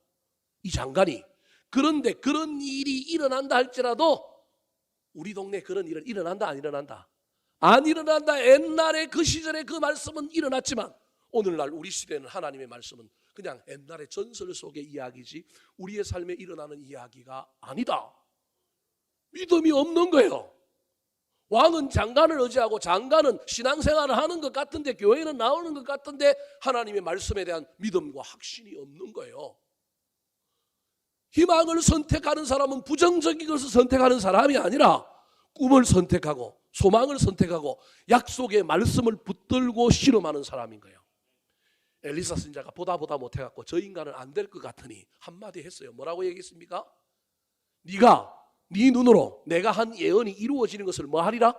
이 장관이. 그런데 그런 일이 일어난다 할지라도 우리 동네 그런 일은 일어난다 안 일어난다? 안 일어난다. 옛날에 그 시절에 그 말씀은 일어났지만 오늘날 우리 시대는 하나님의 말씀은 그냥 옛날의 전설 속의 이야기지 우리의 삶에 일어나는 이야기가 아니다. 믿음이 없는 거예요. 왕은 장관을 의지하고 장관은 신앙생활을 하는 것 같은데 교회는 나오는 것 같은데 하나님의 말씀에 대한 믿음과 확신이 없는 거예요. 희망을 선택하는 사람은 부정적인 것을 선택하는 사람이 아니라 꿈을 선택하고 소망을 선택하고 약속의 말씀을 붙들고 실험하는 사람인 거예요. 엘리사 선지자가 보다 못해갖고 저 인간은 안 될 것 같으니 한마디 했어요. 뭐라고 얘기했습니까? 네가 네 눈으로 내가 한 예언이 이루어지는 것을 뭐 하리라?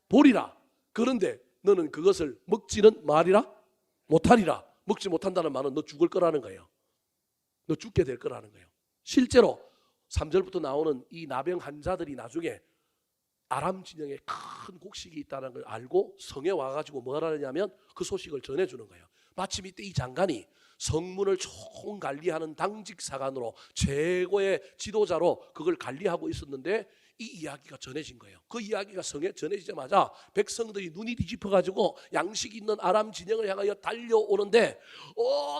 보리라. 그런데 너는 그것을 먹지는 말이라? 못하리라. 먹지 못한다는 말은 너 죽을 거라는 거예요. 너 죽게 될 거라는 거예요. 실제로 3절부터 나오는 이 나병 환자들이 나중에 아람 진영에 큰 곡식이 있다는 걸 알고 성에 와가지고 뭘 하느냐면 그 소식을 전해주는 거예요. 마침 이때 이 장관이 성문을 총관리하는 당직 사관으로 최고의 지도자로 그걸 관리하고 있었는데 이 이야기가 전해진 거예요. 그 이야기가 성에 전해지자마자 백성들이 눈이 뒤집혀가지고 양식 있는 아람 진영을 향하여 달려오는데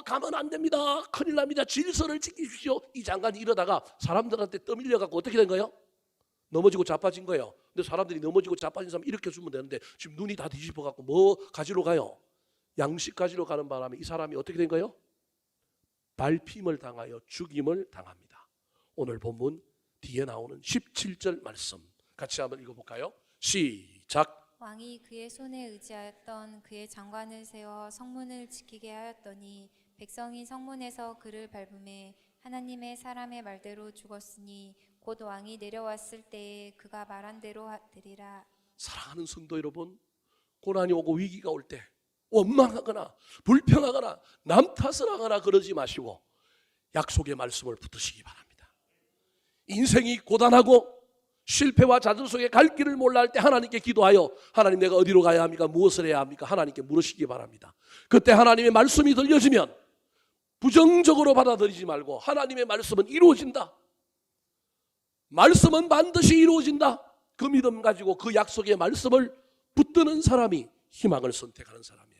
가면 안 됩니다. 큰일 납니다. 질서를 지키십시오. 이 장관이 이러다가 사람들한테 떠밀려갖고 어떻게 된 거예요? 넘어지고 자빠진 거예요. 근데 사람들이 넘어지고 자빠진 사람 이렇게 주면 되는데 지금 눈이 다 뒤집어갖고 뭐 가지러 가요? 양식 가지러 가는 바람에 이 사람이 어떻게 된 거예요? 발핌을 당하여 죽임을 당합니다. 오늘 본문 뒤에 나오는 17절 말씀 같이 한번 읽어볼까요? 시작. 왕이 그의 손에 의지하였던 그의 장관을 세워 성문을 지키게 하였더니 백성이 성문에서 그를 밟음에 하나님의 사람의 말대로 죽었으니 곧 왕이 내려왔을 때에 그가 말한 대로 되리라. 사랑하는 성도 여러분, 고난이 오고 위기가 올 때 원망하거나 불평하거나 남 탓을 하거나 그러지 마시고 약속의 말씀을 붙드시기 바랍니다. 인생이 고단하고 실패와 좌절 속에 갈 길을 몰라 할 때 하나님께 기도하여 하나님 내가 어디로 가야 합니까? 무엇을 해야 합니까? 하나님께 물으시기 바랍니다. 그때 하나님의 말씀이 들려지면 부정적으로 받아들이지 말고 하나님의 말씀은 이루어진다. 말씀은 반드시 이루어진다. 그 믿음 가지고 그 약속의 말씀을 붙드는 사람이 희망을 선택하는 사람이에요.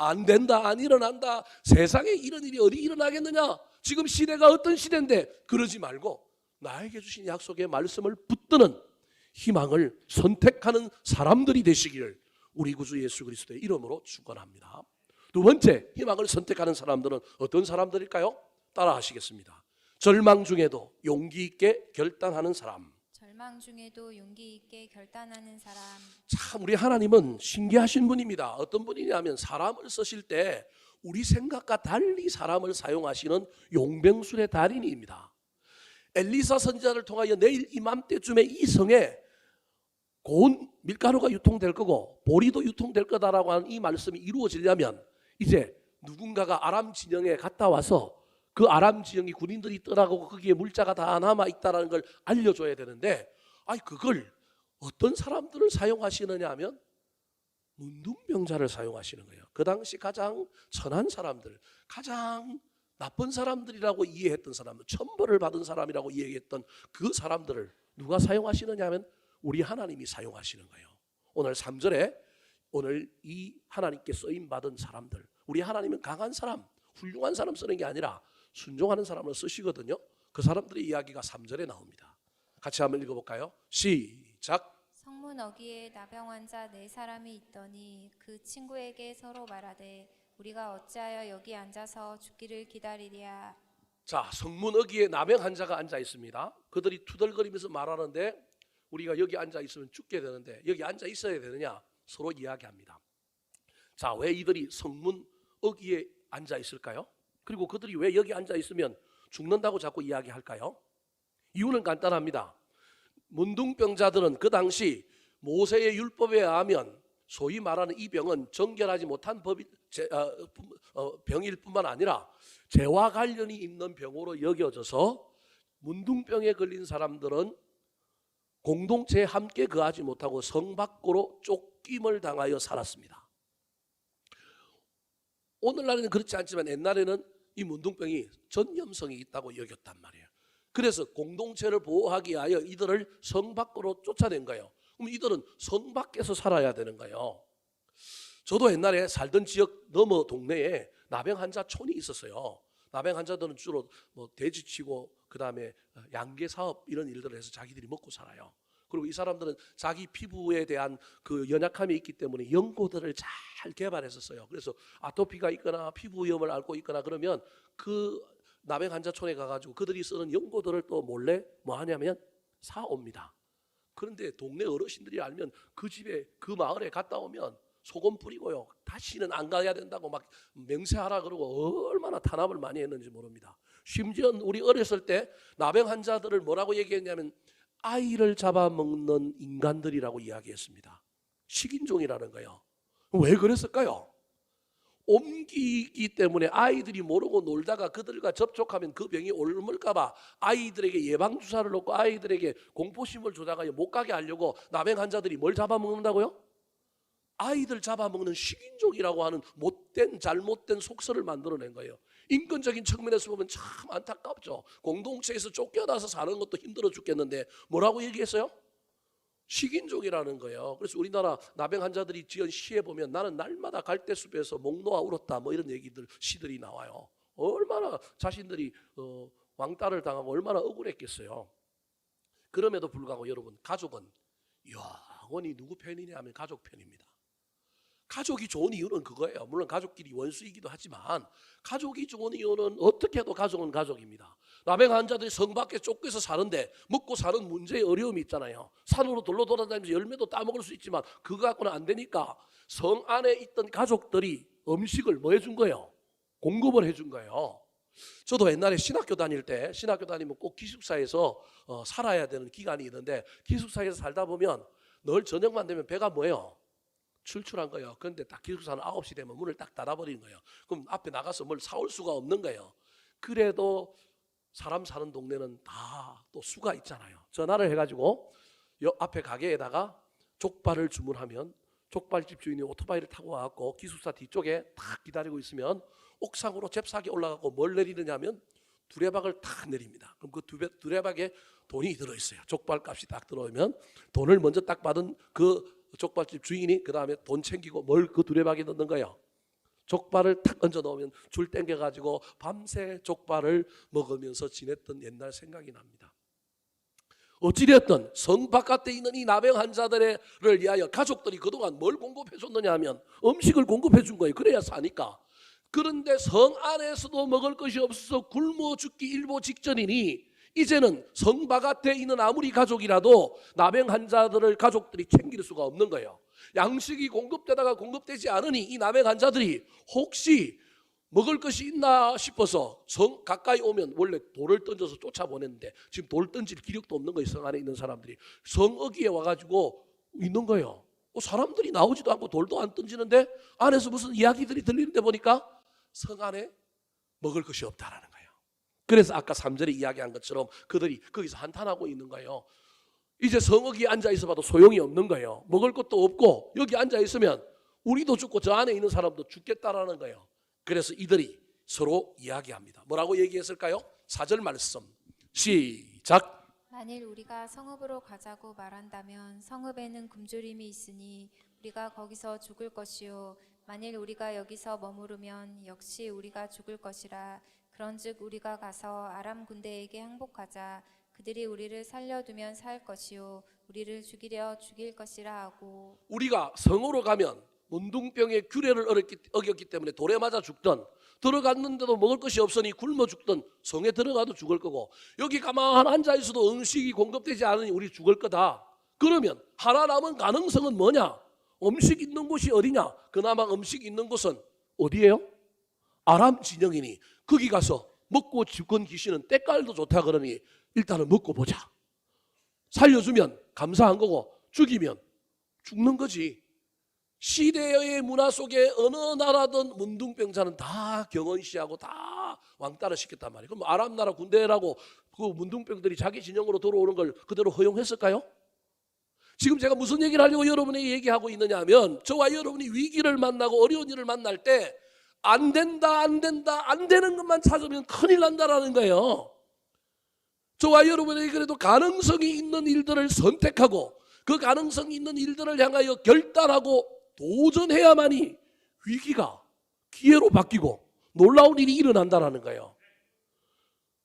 안 된다, 안 일어난다, 세상에 이런 일이 어디 일어나겠느냐, 지금 시대가 어떤 시대인데, 그러지 말고 나에게 주신 약속의 말씀을 붙드는 희망을 선택하는 사람들이 되시기를 우리 구주 예수 그리스도의 이름으로 축원합니다. 두 번째, 희망을 선택하는 사람들은 어떤 사람들일까요? 따라 하시겠습니다. 절망 중에도 용기 있게 결단하는 사람. 절망 중에도 용기 있게 결단하는 사람. 참 우리 하나님은 신기하신 분입니다. 어떤 분이냐면 사람을 쓰실 때 우리 생각과 달리 사람을 사용하시는 용병술의 달인입니다. 엘리사 선지자를 통하여 내일 이맘때쯤에 이 성에 고운 밀가루가 유통될 거고 보리도 유통될 거다라고 하는 이 말씀이 이루어지려면 이제 누군가가 아람 진영에 갔다 와서 그 아람 지형이 군인들이 떠나고 거기에 물자가 다 남아있다는 걸 알려줘야 되는데 그걸 어떤 사람들을 사용하시느냐 하면 문둥병자를 사용하시는 거예요. 그 당시 가장 천한 사람들, 가장 나쁜 사람들이라고 이해했던 사람들, 천벌을 받은 사람이라고 이해했던 그 사람들을 누가 사용하시느냐 하면 우리 하나님이 사용하시는 거예요. 오늘 3절에 오늘 이 하나님께 쓰임받은 사람들, 우리 하나님은 강한 사람, 훌륭한 사람 쓰는 게 아니라 순종하는 사람을 쓰시거든요. 그 사람들의 이야기가 3절에 나옵니다. 같이 한번 읽어볼까요? 시작. 성문 어귀에 나병 환자 4사람이 있더니 그 친구에게 서로 말하되 우리가 어찌하여 여기 앉아서 죽기를 기다리랴. 자, 성문 어귀에 나병 환자가 앉아 있습니다. 그들이 투덜거리면서 말하는데 우리가 여기 앉아 있으면 죽게 되는데 여기 앉아 있어야 되느냐 서로 이야기합니다. 자, 왜 이들이 성문 어귀에 앉아 있을까요? 그리고 그들이 왜 여기 앉아 있으면 죽는다고 자꾸 이야기할까요? 이유는 간단합니다. 문둥병자들은 그 당시 모세의 율법에 의하면 소위 말하는 이 병은 정결하지 못한 병일 뿐만 아니라 죄와 관련이 있는 병으로 여겨져서 문둥병에 걸린 사람들은 공동체에 함께 거하지 못하고 성 밖으로 쫓김을 당하여 살았습니다. 오늘날에는 그렇지 않지만 옛날에는 이 문둥병이 전염성이 있다고 여겼단 말이에요. 그래서 공동체를 보호하기 위하여 이들을 성 밖으로 쫓아낸 거예요. 그럼 이들은 성 밖에서 살아야 되는 거예요. 저도 옛날에 살던 지역 너머 동네에 나병 환자촌이 있었어요. 나병 환자들은 주로 돼지치고 그다음에 양계 사업 이런 일들을 해서 자기들이 먹고 살아요. 그리고 이 사람들은 자기 피부에 대한 그 연약함이 있기 때문에 연고들을 잘 개발했었어요. 그래서 아토피가 있거나 피부염을 앓고 있거나 그러면 그 나병 환자촌에 가가지고 그들이 쓰는 연고들을 또 몰래 뭐 하냐면 사옵니다. 그런데 동네 어르신들이 알면 그 집에 그 마을에 갔다 오면 소금 뿌리고요. 다시는 안 가야 된다고 막 맹세하라 그러고 얼마나 탄압을 많이 했는지 모릅니다. 심지어 우리 어렸을 때 나병 환자들을 뭐라고 얘기했냐면 아이를 잡아먹는 인간들이라고 이야기했습니다. 식인종이라는 거예요. 왜 그랬을까요? 옮기기 때문에 아이들이 모르고 놀다가 그들과 접촉하면 그 병이 옮을까 봐 아이들에게 예방주사를 놓고 아이들에게 공포심을 조장하여 못 가게 하려고 나병 환자들이 뭘 잡아먹는다고요? 아이들 잡아먹는 식인종이라고 하는 못된 잘못된 속설을 만들어낸 거예요. 인권적인 측면에서 보면 참 안타깝죠. 공동체에서 쫓겨나서 사는 것도 힘들어 죽겠는데 뭐라고 얘기했어요? 식인종이라는 거예요. 그래서 우리나라 나병 환자들이 지은 시에 보면 나는 날마다 갈대숲에서 목 놓아 울었다 뭐 이런 얘기들 시들이 나와요. 얼마나 자신들이 왕따를 당하고 얼마나 억울했겠어요. 그럼에도 불구하고 여러분, 가족은 영원히 누구 편이냐 하면 가족 편입니다. 가족이 좋은 이유는 그거예요. 물론 가족끼리 원수이기도 하지만 가족이 좋은 이유는 어떻게 해도 가족은 가족입니다. 나병 환자들이 성 밖에 쫓겨서 사는데 먹고 사는 문제에 어려움이 있잖아요. 산으로 돌로 돌아다니면서 열매도 따먹을 수 있지만 그거 갖고는 안 되니까 성 안에 있던 가족들이 음식을 뭐 해준 거예요? 공급을 해준 거예요. 저도 옛날에 신학교 다닐 때, 신학교 다니면 꼭 기숙사에서 살아야 되는 기간이 있는데 기숙사에서 살다 보면 늘 저녁만 되면 배가 뭐예요? 출출한 거예요. 그런데 딱 기숙사는 9시 되면 문을 딱 닫아버리는 거예요. 그럼 앞에 나가서 뭘 사올 수가 없는 거예요. 그래도 사람 사는 동네는 다 또 수가 있잖아요. 전화를 해가지고 요 앞에 가게에다가 족발을 주문하면 족발집 주인이 오토바이를 타고 와갖고 기숙사 뒤쪽에 탁 기다리고 있으면 옥상으로 잽싸게 올라가고 뭘 내리느냐면 두레박을 탁 내립니다. 그럼 그 두레박에 돈이 들어있어요. 족발 값이 딱 들어오면 돈을 먼저 딱 받은 그 족발집 주인이 그 다음에 돈 챙기고 뭘 그 두레박에 넣는 거예요. 족발을 탁 얹어 놓으면 줄 땡겨가지고 밤새 족발을 먹으면서 지냈던 옛날 생각이 납니다. 어찌됐든 성 바깥에 있는 이 나병 환자들을 위하여 가족들이 그동안 뭘 공급해 줬느냐 하면 음식을 공급해 준 거예요. 그래야 사니까. 그런데 성 안에서도 먹을 것이 없어서 굶어 죽기 일보 직전이니 이제는 성 바깥에 있는 아무리 가족이라도 나병 환자들을 가족들이 챙길 수가 없는 거예요. 양식이 공급되다가 공급되지 않으니 이 나병 환자들이 혹시 먹을 것이 있나 싶어서 성 가까이 오면 원래 돌을 던져서 쫓아보냈는데 지금 돌 던질 기력도 없는 거예요. 성 안에 있는 사람들이 성어기에 와가지고 있는 거예요. 사람들이 나오지도 않고 돌도 안 던지는데 안에서 무슨 이야기들이 들리는데 보니까 성 안에 먹을 것이 없다라는 거예요. 그래서 아까 3절에 이야기한 것처럼 그들이 거기서 한탄하고 있는 거예요. 이제 성어기에 앉아 있어봐도 소용이 없는 거예요. 먹을 것도 없고 여기 앉아 있으면 우리도 죽고 저 안에 있는 사람도 죽겠다라는 거예요. 그래서 이들이 서로 이야기합니다. 뭐라고 얘기했을까요? 4절 말씀 시작. 만일 우리가 성읍으로 가자고 말한다면 성읍에는 굶주림이 있으니 우리가 거기서 죽을 것이요 만일 우리가 여기서 머무르면 역시 우리가 죽을 것이라. 그런즉 우리가 가서 아람 군대에게 항복하자. 그들이 우리를 살려두면 살 것이요 우리를 죽이려 죽일 것이라 하고. 우리가 성으로 가면 문둥병의 규례를 어겼기 때문에 돌에 맞아 죽던, 들어갔는데도 먹을 것이 없으니 굶어 죽던 성에 들어가도 죽을 거고, 여기 가만 앉아 있어도 음식이 공급되지 않으니 우리 죽을 거다. 그러면 하나 남은 가능성은 뭐냐? 음식 있는 곳이 어디냐? 그나마 음식 있는 곳은 어디예요? 아람 진영이니 거기 가서 먹고 죽은 귀신은 때깔도 좋다 그러니 일단은 먹고 보자. 살려주면 감사한 거고 죽이면 죽는 거지. 시대의 문화 속에 어느 나라든 문둥병자는 다 경원시하고 다 왕따를 시켰단 말이에요. 그럼 아랍 나라 군대라고 그 문둥병들이 자기 진영으로 들어오는 걸 그대로 허용했을까요? 지금 제가 무슨 얘기를 하려고 여러분에게 얘기하고 있느냐 하면 저와 여러분이 위기를 만나고 어려운 일을 만날 때 안 된다 안 된다 안 되는 것만 찾으면 큰일 난다라는 거예요. 저와 여러분에게 그래도 가능성이 있는 일들을 선택하고 그 가능성이 있는 일들을 향하여 결단하고 도전해야만이 위기가 기회로 바뀌고 놀라운 일이 일어난다는 거예요.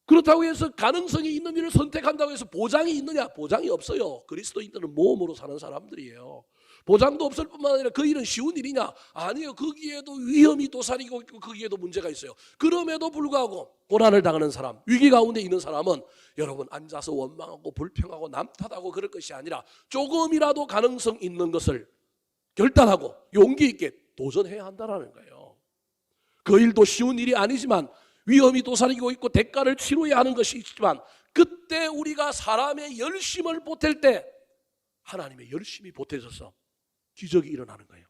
그렇다고 해서 가능성이 있는 일을 선택한다고 해서 보장이 있느냐? 보장이 없어요. 그리스도인들은 모험으로 사는 사람들이에요. 보장도 없을 뿐만 아니라 그 일은 쉬운 일이냐? 아니요. 거기에도 위험이 도사리고 있고 거기에도 문제가 있어요. 그럼에도 불구하고 고난을 당하는 사람, 위기 가운데 있는 사람은 여러분 앉아서 원망하고 불평하고 남 탓하고 그럴 것이 아니라 조금이라도 가능성 있는 것을 결단하고 용기 있게 도전해야 한다는 거예요. 그 일도 쉬운 일이 아니지만 위험이 도사리고 있고 대가를 치러야 하는 것이 있지만 그때 우리가 사람의 열심을 보탤 때 하나님의 열심이 보태져서 기적이 일어나는 거예요.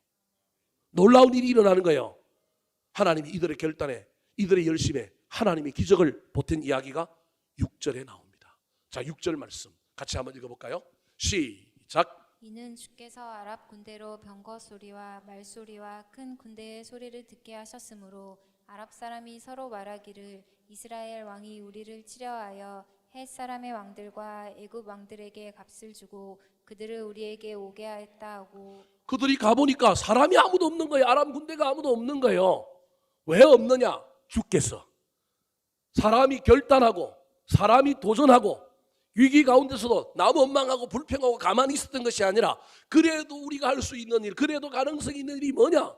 놀라운 일이 일어나는 거예요. 하나님이 이들의 결단에 이들의 열심에 하나님의 기적을 보탠 이야기가 6절에 나옵니다. 자, 6절 말씀 같이 한번 읽어볼까요? 시작. 이는 주께서 아랍 군대로 병거 소리와 말소리와 큰 군대의 소리를 듣게 하셨으므로 아랍 사람이 서로 말하기를 이스라엘 왕이 우리를 치려하여 헷 사람의 왕들과 애굽 왕들에게 값을 주고 그들을 우리에게 오게 하였다 하고 그들이 가보니까 사람이 아무도 없는 거예요. 아람 군대가 아무도 없는 거예요. 왜 없느냐? 주께서. 사람이 결단하고 사람이 도전하고 위기 가운데서도 남 원망하고 불평하고 가만히 있었던 것이 아니라 그래도 우리가 할 수 있는 일, 그래도 가능성이 있는 일이 뭐냐?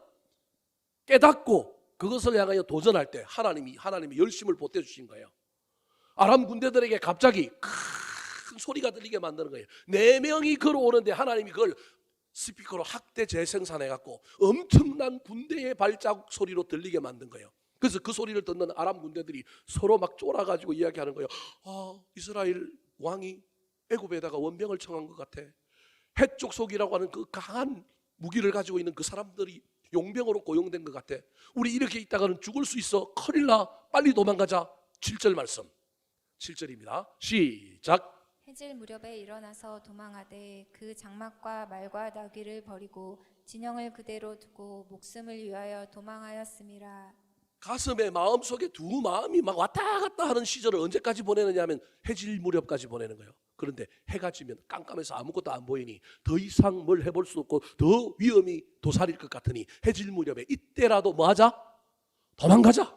깨닫고 그것을 향하여 도전할 때 하나님이 열심을 보태주신 거예요. 아람 군대들에게 갑자기 큰 소리가 들리게 만드는 거예요. 4명이 걸어오는데 하나님이 그걸 스피커로 확대 재생산해갖고 엄청난 군대의 발자국 소리로 들리게 만든 거예요. 그래서 그 소리를 듣는 아람 군대들이 서로 막 쫄아가지고 이야기하는 거예요. 이스라엘 왕이 애굽에다가 원병을 청한 것 같아. 해쪽 속이라고 하는 그 강한 무기를 가지고 있는 그 사람들이 용병으로 고용된 것 같아. 우리 이렇게 있다가는 죽을 수 있어. 큰일 나. 빨리 도망가자. 7절 말씀. 7절입니다. 시작. 해질 무렵에 일어나서 도망하되 그 장막과 말과 나귀를 버리고 진영을 그대로 두고 목숨을 위하여 도망하였음이라. 가슴에 마음속에 두 마음이 막 왔다 갔다 하는 시절을 언제까지 보내느냐 하면 해질 무렵까지 보내는 거예요. 그런데 해가 지면 깜깜해서 아무것도 안 보이니 더 이상 뭘 해볼 수 없고 더 위험이 도사릴 것 같으니 해질 무렵에 이때라도 뭐 하자? 도망가자.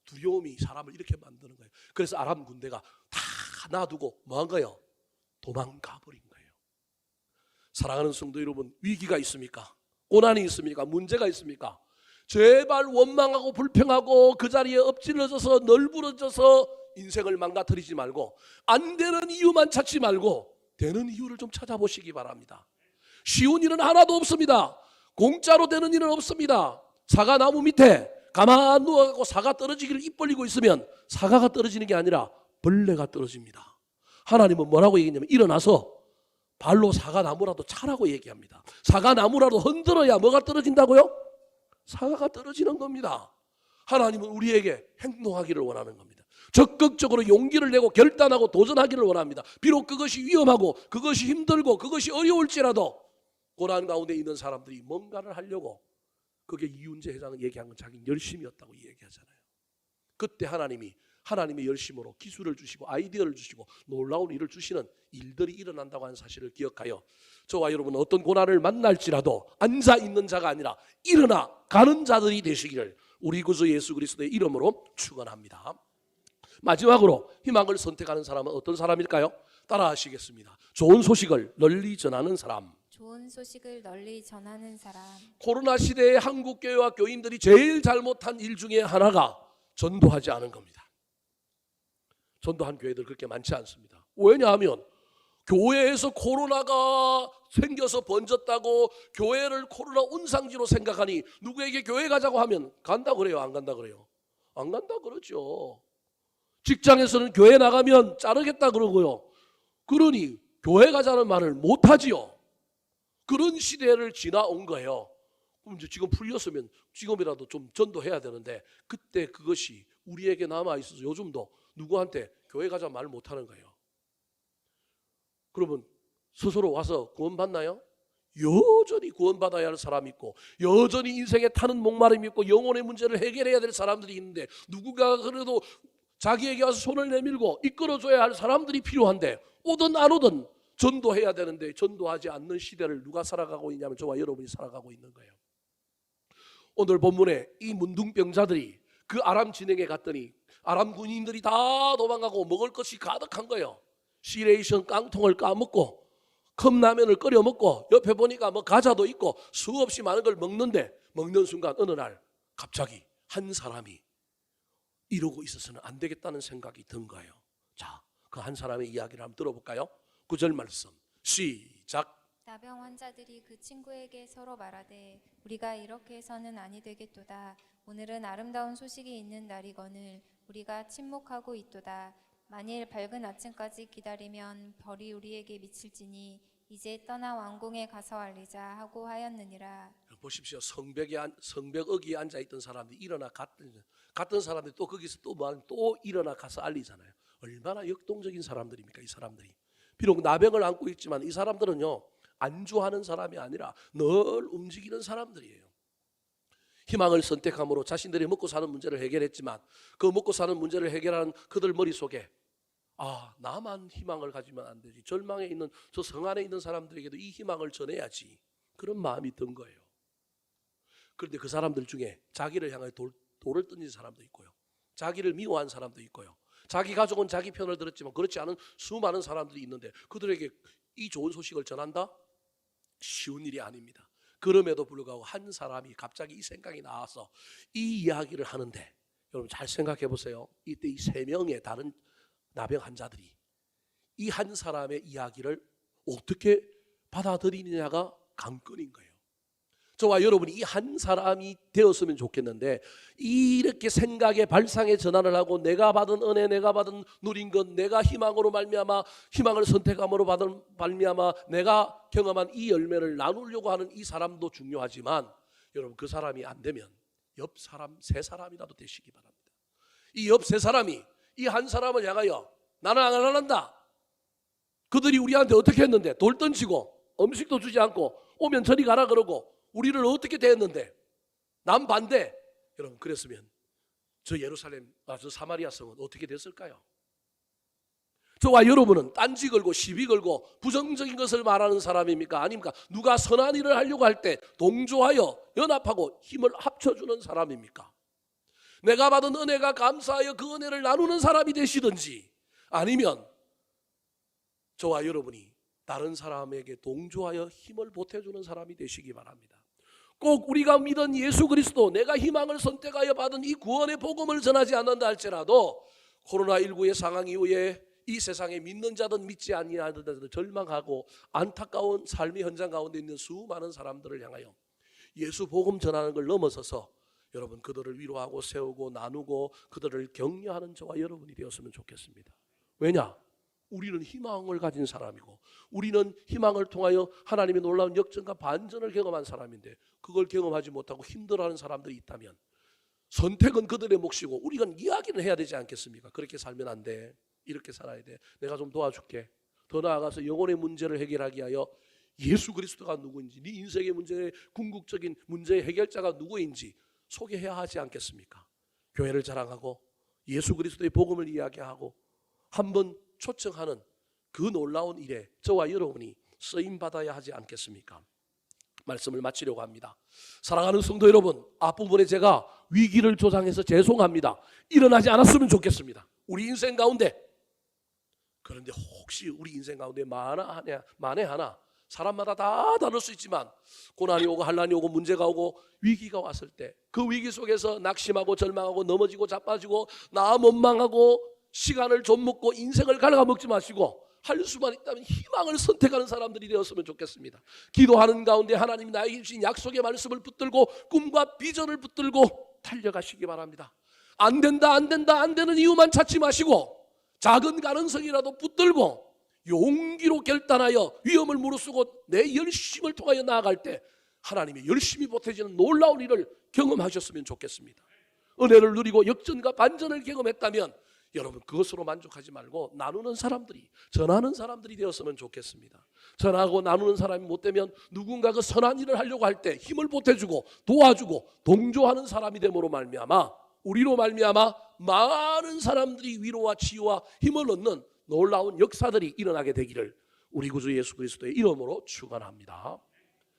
두려움이 사람을 이렇게 만드는 거예요. 그래서 아람 군대가 다 놔두고 뭐 한 거예요? 도망가 버린 거예요. 사랑하는 성도 여러분, 위기가 있습니까? 고난이 있습니까? 문제가 있습니까? 제발 원망하고 불평하고 그 자리에 엎질러져서 널브러져서 인생을 망가뜨리지 말고 안 되는 이유만 찾지 말고 되는 이유를 좀 찾아보시기 바랍니다. 쉬운 일은 하나도 없습니다. 공짜로 되는 일은 없습니다. 사과나무 밑에 가만 누워가고 사과 떨어지기를 입 벌리고 있으면 사과가 떨어지는 게 아니라 벌레가 떨어집니다. 하나님은 뭐라고 얘기했냐면 일어나서 발로 사과나무라도 차라고 얘기합니다. 사과나무라도 흔들어야 뭐가 떨어진다고요? 사과가 떨어지는 겁니다. 하나님은 우리에게 행동하기를 원하는 겁니다. 적극적으로 용기를 내고 결단하고 도전하기를 원합니다. 비록 그것이 위험하고 그것이 힘들고 그것이 어려울지라도 고난 가운데 있는 사람들이 뭔가를 하려고 그게 이윤재 회장은 얘기한 건 자기 열심이었다고 얘기하잖아요. 그때 하나님의 열심으로 기술을 주시고 아이디어를 주시고 놀라운 일을 주시는 일들이 일어난다고 하는 사실을 기억하여 저와 여러분은 어떤 고난을 만날지라도 앉아있는 자가 아니라 일어나 가는 자들이 되시기를 우리 구주 예수 그리스도의 이름으로 축원합니다. 마지막으로 희망을 선택하는 사람은 어떤 사람일까요? 따라하시겠습니다. 좋은 소식을 널리 전하는 사람. 좋은 소식을 널리 전하는 사람. 코로나 시대에 한국 교회와 교인들이 제일 잘못한 일 중에 하나가 전도하지 않은 겁니다. 전도한 교회들 그렇게 많지 않습니다. 왜냐하면 교회에서 코로나가 생겨서 번졌다고 교회를 코로나 온상지로 생각하니 누구에게 교회 가자고 하면 간다 그래요? 안 간다 그래요? 안 간다 그러죠. 직장에서는 교회 나가면 자르겠다 그러고요. 그러니 교회 가자는 말을 못하지요. 그런 시대를 지나온 거예요. 그럼 이제 지금 풀렸으면 지금이라도 좀 전도해야 되는데 그때 그것이 우리에게 남아있어서 요즘도 누구한테 교회 가자 말 못하는 거예요. 그러면 스스로 와서 구원받나요? 여전히 구원받아야 할 사람이 있고 여전히 인생에 타는 목마름이 있고 영혼의 문제를 해결해야 될 사람들이 있는데 누군가 그래도 자기에게 와서 손을 내밀고 이끌어줘야 할 사람들이 필요한데 오든 안 오든 전도해야 되는데 전도하지 않는 시대를 누가 살아가고 있냐면 저와 여러분이 살아가고 있는 거예요. 오늘 본문에 이 문둥병자들이 그 아람 진영에 갔더니 아람 군인들이 다 도망가고 먹을 것이 가득한 거예요. 시레이션 깡통을 까먹고 컵라면을 끓여 먹고 옆에 보니까 뭐 과자도 있고 수없이 많은 걸 먹는데 먹는 순간 어느 날 갑자기 한 사람이 이러고 있어서는 안 되겠다는 생각이 든 거예요. 자, 그 한 사람의 이야기를 한번 들어볼까요? 9절 말씀 시작. 나병 환자들이 그 친구에게 서로 말하되 우리가 이렇게 해서는 아니 되겠도다. 오늘은 아름다운 소식이 있는 날이거늘 우리가 침묵하고 있도다. 만일 밝은 아침까지 기다리면 별이 우리에게 미칠지니 이제 떠나 왕궁에 가서 알리자 하고 하였느니라. 보십시오. 성벽 앉아 있던 사람들이 일어나 갔던 사람들이 또 거기서 또 일어나 가서 알리잖아요. 얼마나 역동적인 사람들입니까, 이 사람들이. 비록 나병을 안고 있지만 이 사람들은요 안주하는 사람이 아니라 늘 움직이는 사람들이에요. 희망을 선택함으로 자신들이 먹고 사는 문제를 해결했지만 그 먹고 사는 문제를 해결하는 그들 머릿속에 나만 희망을 가지면 안 되지. 절망에 있는 저 성 안에 있는 사람들에게도 이 희망을 전해야지. 그런 마음이 든 거예요. 그런데 그 사람들 중에 자기를 향해 돌을 던진 사람도 있고요. 자기를 미워한 사람도 있고요. 자기 가족은 자기 편을 들었지만 그렇지 않은 수많은 사람들이 있는데 그들에게 이 좋은 소식을 전한다? 쉬운 일이 아닙니다. 그럼에도 불구하고 한 사람이 갑자기 이 생각이 나와서 이 이야기를 하는데 여러분 잘 생각해 보세요. 이때 이 3명의 다른 나병 환자들이 이 한 사람의 이야기를 어떻게 받아들이느냐가 관건인 거예요. 저와 여러분이 이 한 사람이 되었으면 좋겠는데 이렇게 생각의 발상의 전환을 하고 내가 받은 은혜, 내가 받은 누린 것, 내가 희망으로 말미암아 희망을 선택함으로 받은 말미암아 내가 경험한 이 열매를 나누려고 하는 이 사람도 중요하지만 여러분 그 사람이 안 되면 옆 사람 3사람이라도 되시기 바랍니다. 이 옆 3사람이 이 한 사람을 향하여 나는 안 한다. 그들이 우리한테 어떻게 했는데 돌 던지고 음식도 주지 않고 오면 저리 가라 그러고 우리를 어떻게 대했는데 남 반대. 여러분 그랬으면 저 예루살렘 저 사마리아 성은 어떻게 됐을까요? 저와 여러분은 딴지 걸고 시비 걸고 부정적인 것을 말하는 사람입니까? 아닙니까? 누가 선한 일을 하려고 할 때 동조하여 연합하고 힘을 합쳐주는 사람입니까? 내가 받은 은혜가 감사하여 그 은혜를 나누는 사람이 되시든지 아니면 저와 여러분이 다른 사람에게 동조하여 힘을 보태주는 사람이 되시기 바랍니다. 꼭 우리가 믿은 예수 그리스도, 내가 희망을 선택하여 받은 이 구원의 복음을 전하지 않는다 할지라도 코로나19의 상황 이후에 이 세상에 믿는 자든 믿지 아니하는 자든 절망하고 안타까운 삶의 현장 가운데 있는 수많은 사람들을 향하여 예수 복음 전하는 걸 넘어서서 여러분 그들을 위로하고 세우고 나누고 그들을 격려하는 저와 여러분이 되었으면 좋겠습니다. 왜냐? 우리는 희망을 가진 사람이고 우리는 희망을 통하여 하나님의 놀라운 역전과 반전을 경험한 사람인데 그걸 경험하지 못하고 힘들어하는 사람들이 있다면 선택은 그들의 몫이고 우리가 이야기는 해야 되지 않겠습니까? 그렇게 살면 안 돼. 이렇게 살아야 돼. 내가 좀 도와줄게. 더 나아가서 영혼의 문제를 해결하기 위하여 예수 그리스도가 누구인지, 네 인생의 문제의 궁극적인 문제의 해결자가 누구인지 소개해야 하지 않겠습니까? 교회를 자랑하고 예수 그리스도의 복음을 이야기하고 한번 초청하는 그 놀라운 일에 저와 여러분이 쓰임받아야 하지 않겠습니까? 말씀을 마치려고 합니다. 사랑하는 성도 여러분, 앞부분에 제가 위기를 조장해서 죄송합니다. 일어나지 않았으면 좋겠습니다. 우리 인생 가운데. 그런데 혹시 우리 인생 가운데 만에 하나 사람마다 다 다를 수 있지만 고난이 오고 환난이 오고 문제가 오고 위기가 왔을 때 그 위기 속에서 낙심하고 절망하고 넘어지고 자빠지고 나 원망하고 시간을 좀 먹고 인생을 갉아먹지 마시고 할 수만 있다면 희망을 선택하는 사람들이 되었으면 좋겠습니다. 기도하는 가운데 하나님이 나에게 주신 약속의 말씀을 붙들고 꿈과 비전을 붙들고 달려가시기 바랍니다. 안 된다 안 된다 안 되는 이유만 찾지 마시고 작은 가능성이라도 붙들고 용기로 결단하여 위험을 무릅쓰고 내 열심을 통하여 나아갈 때 하나님의 열심히 보태지는 놀라운 일을 경험하셨으면 좋겠습니다. 은혜를 누리고 역전과 반전을 경험했다면 여러분 그것으로 만족하지 말고 나누는 사람들이, 전하는 사람들이 되었으면 좋겠습니다. 전하고 나누는 사람이 못 되면 누군가 그 선한 일을 하려고 할 때 힘을 보태주고 도와주고 동조하는 사람이 됨으로 말미암아 우리로 말미암아 많은 사람들이 위로와 치유와 힘을 얻는 놀라운 역사들이 일어나게 되기를 우리 구주 예수 그리스도의 이름으로 축원합니다.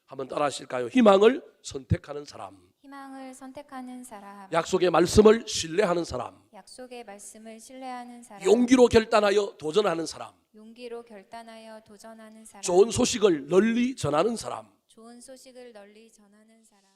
한번 따라 하실까요? 희망을 선택하는 사람, 희망을 선택하는 사람, 약속의 말씀을 신뢰하는 사람, 약속의 말씀을 신뢰하는 사람, 용기로 결단하여 도전하는 사람, 용기로 결단하여 도전하는 사람, 좋은 소식을 널리 전하는 사람, 좋은 소식을 널리 전하는 사람.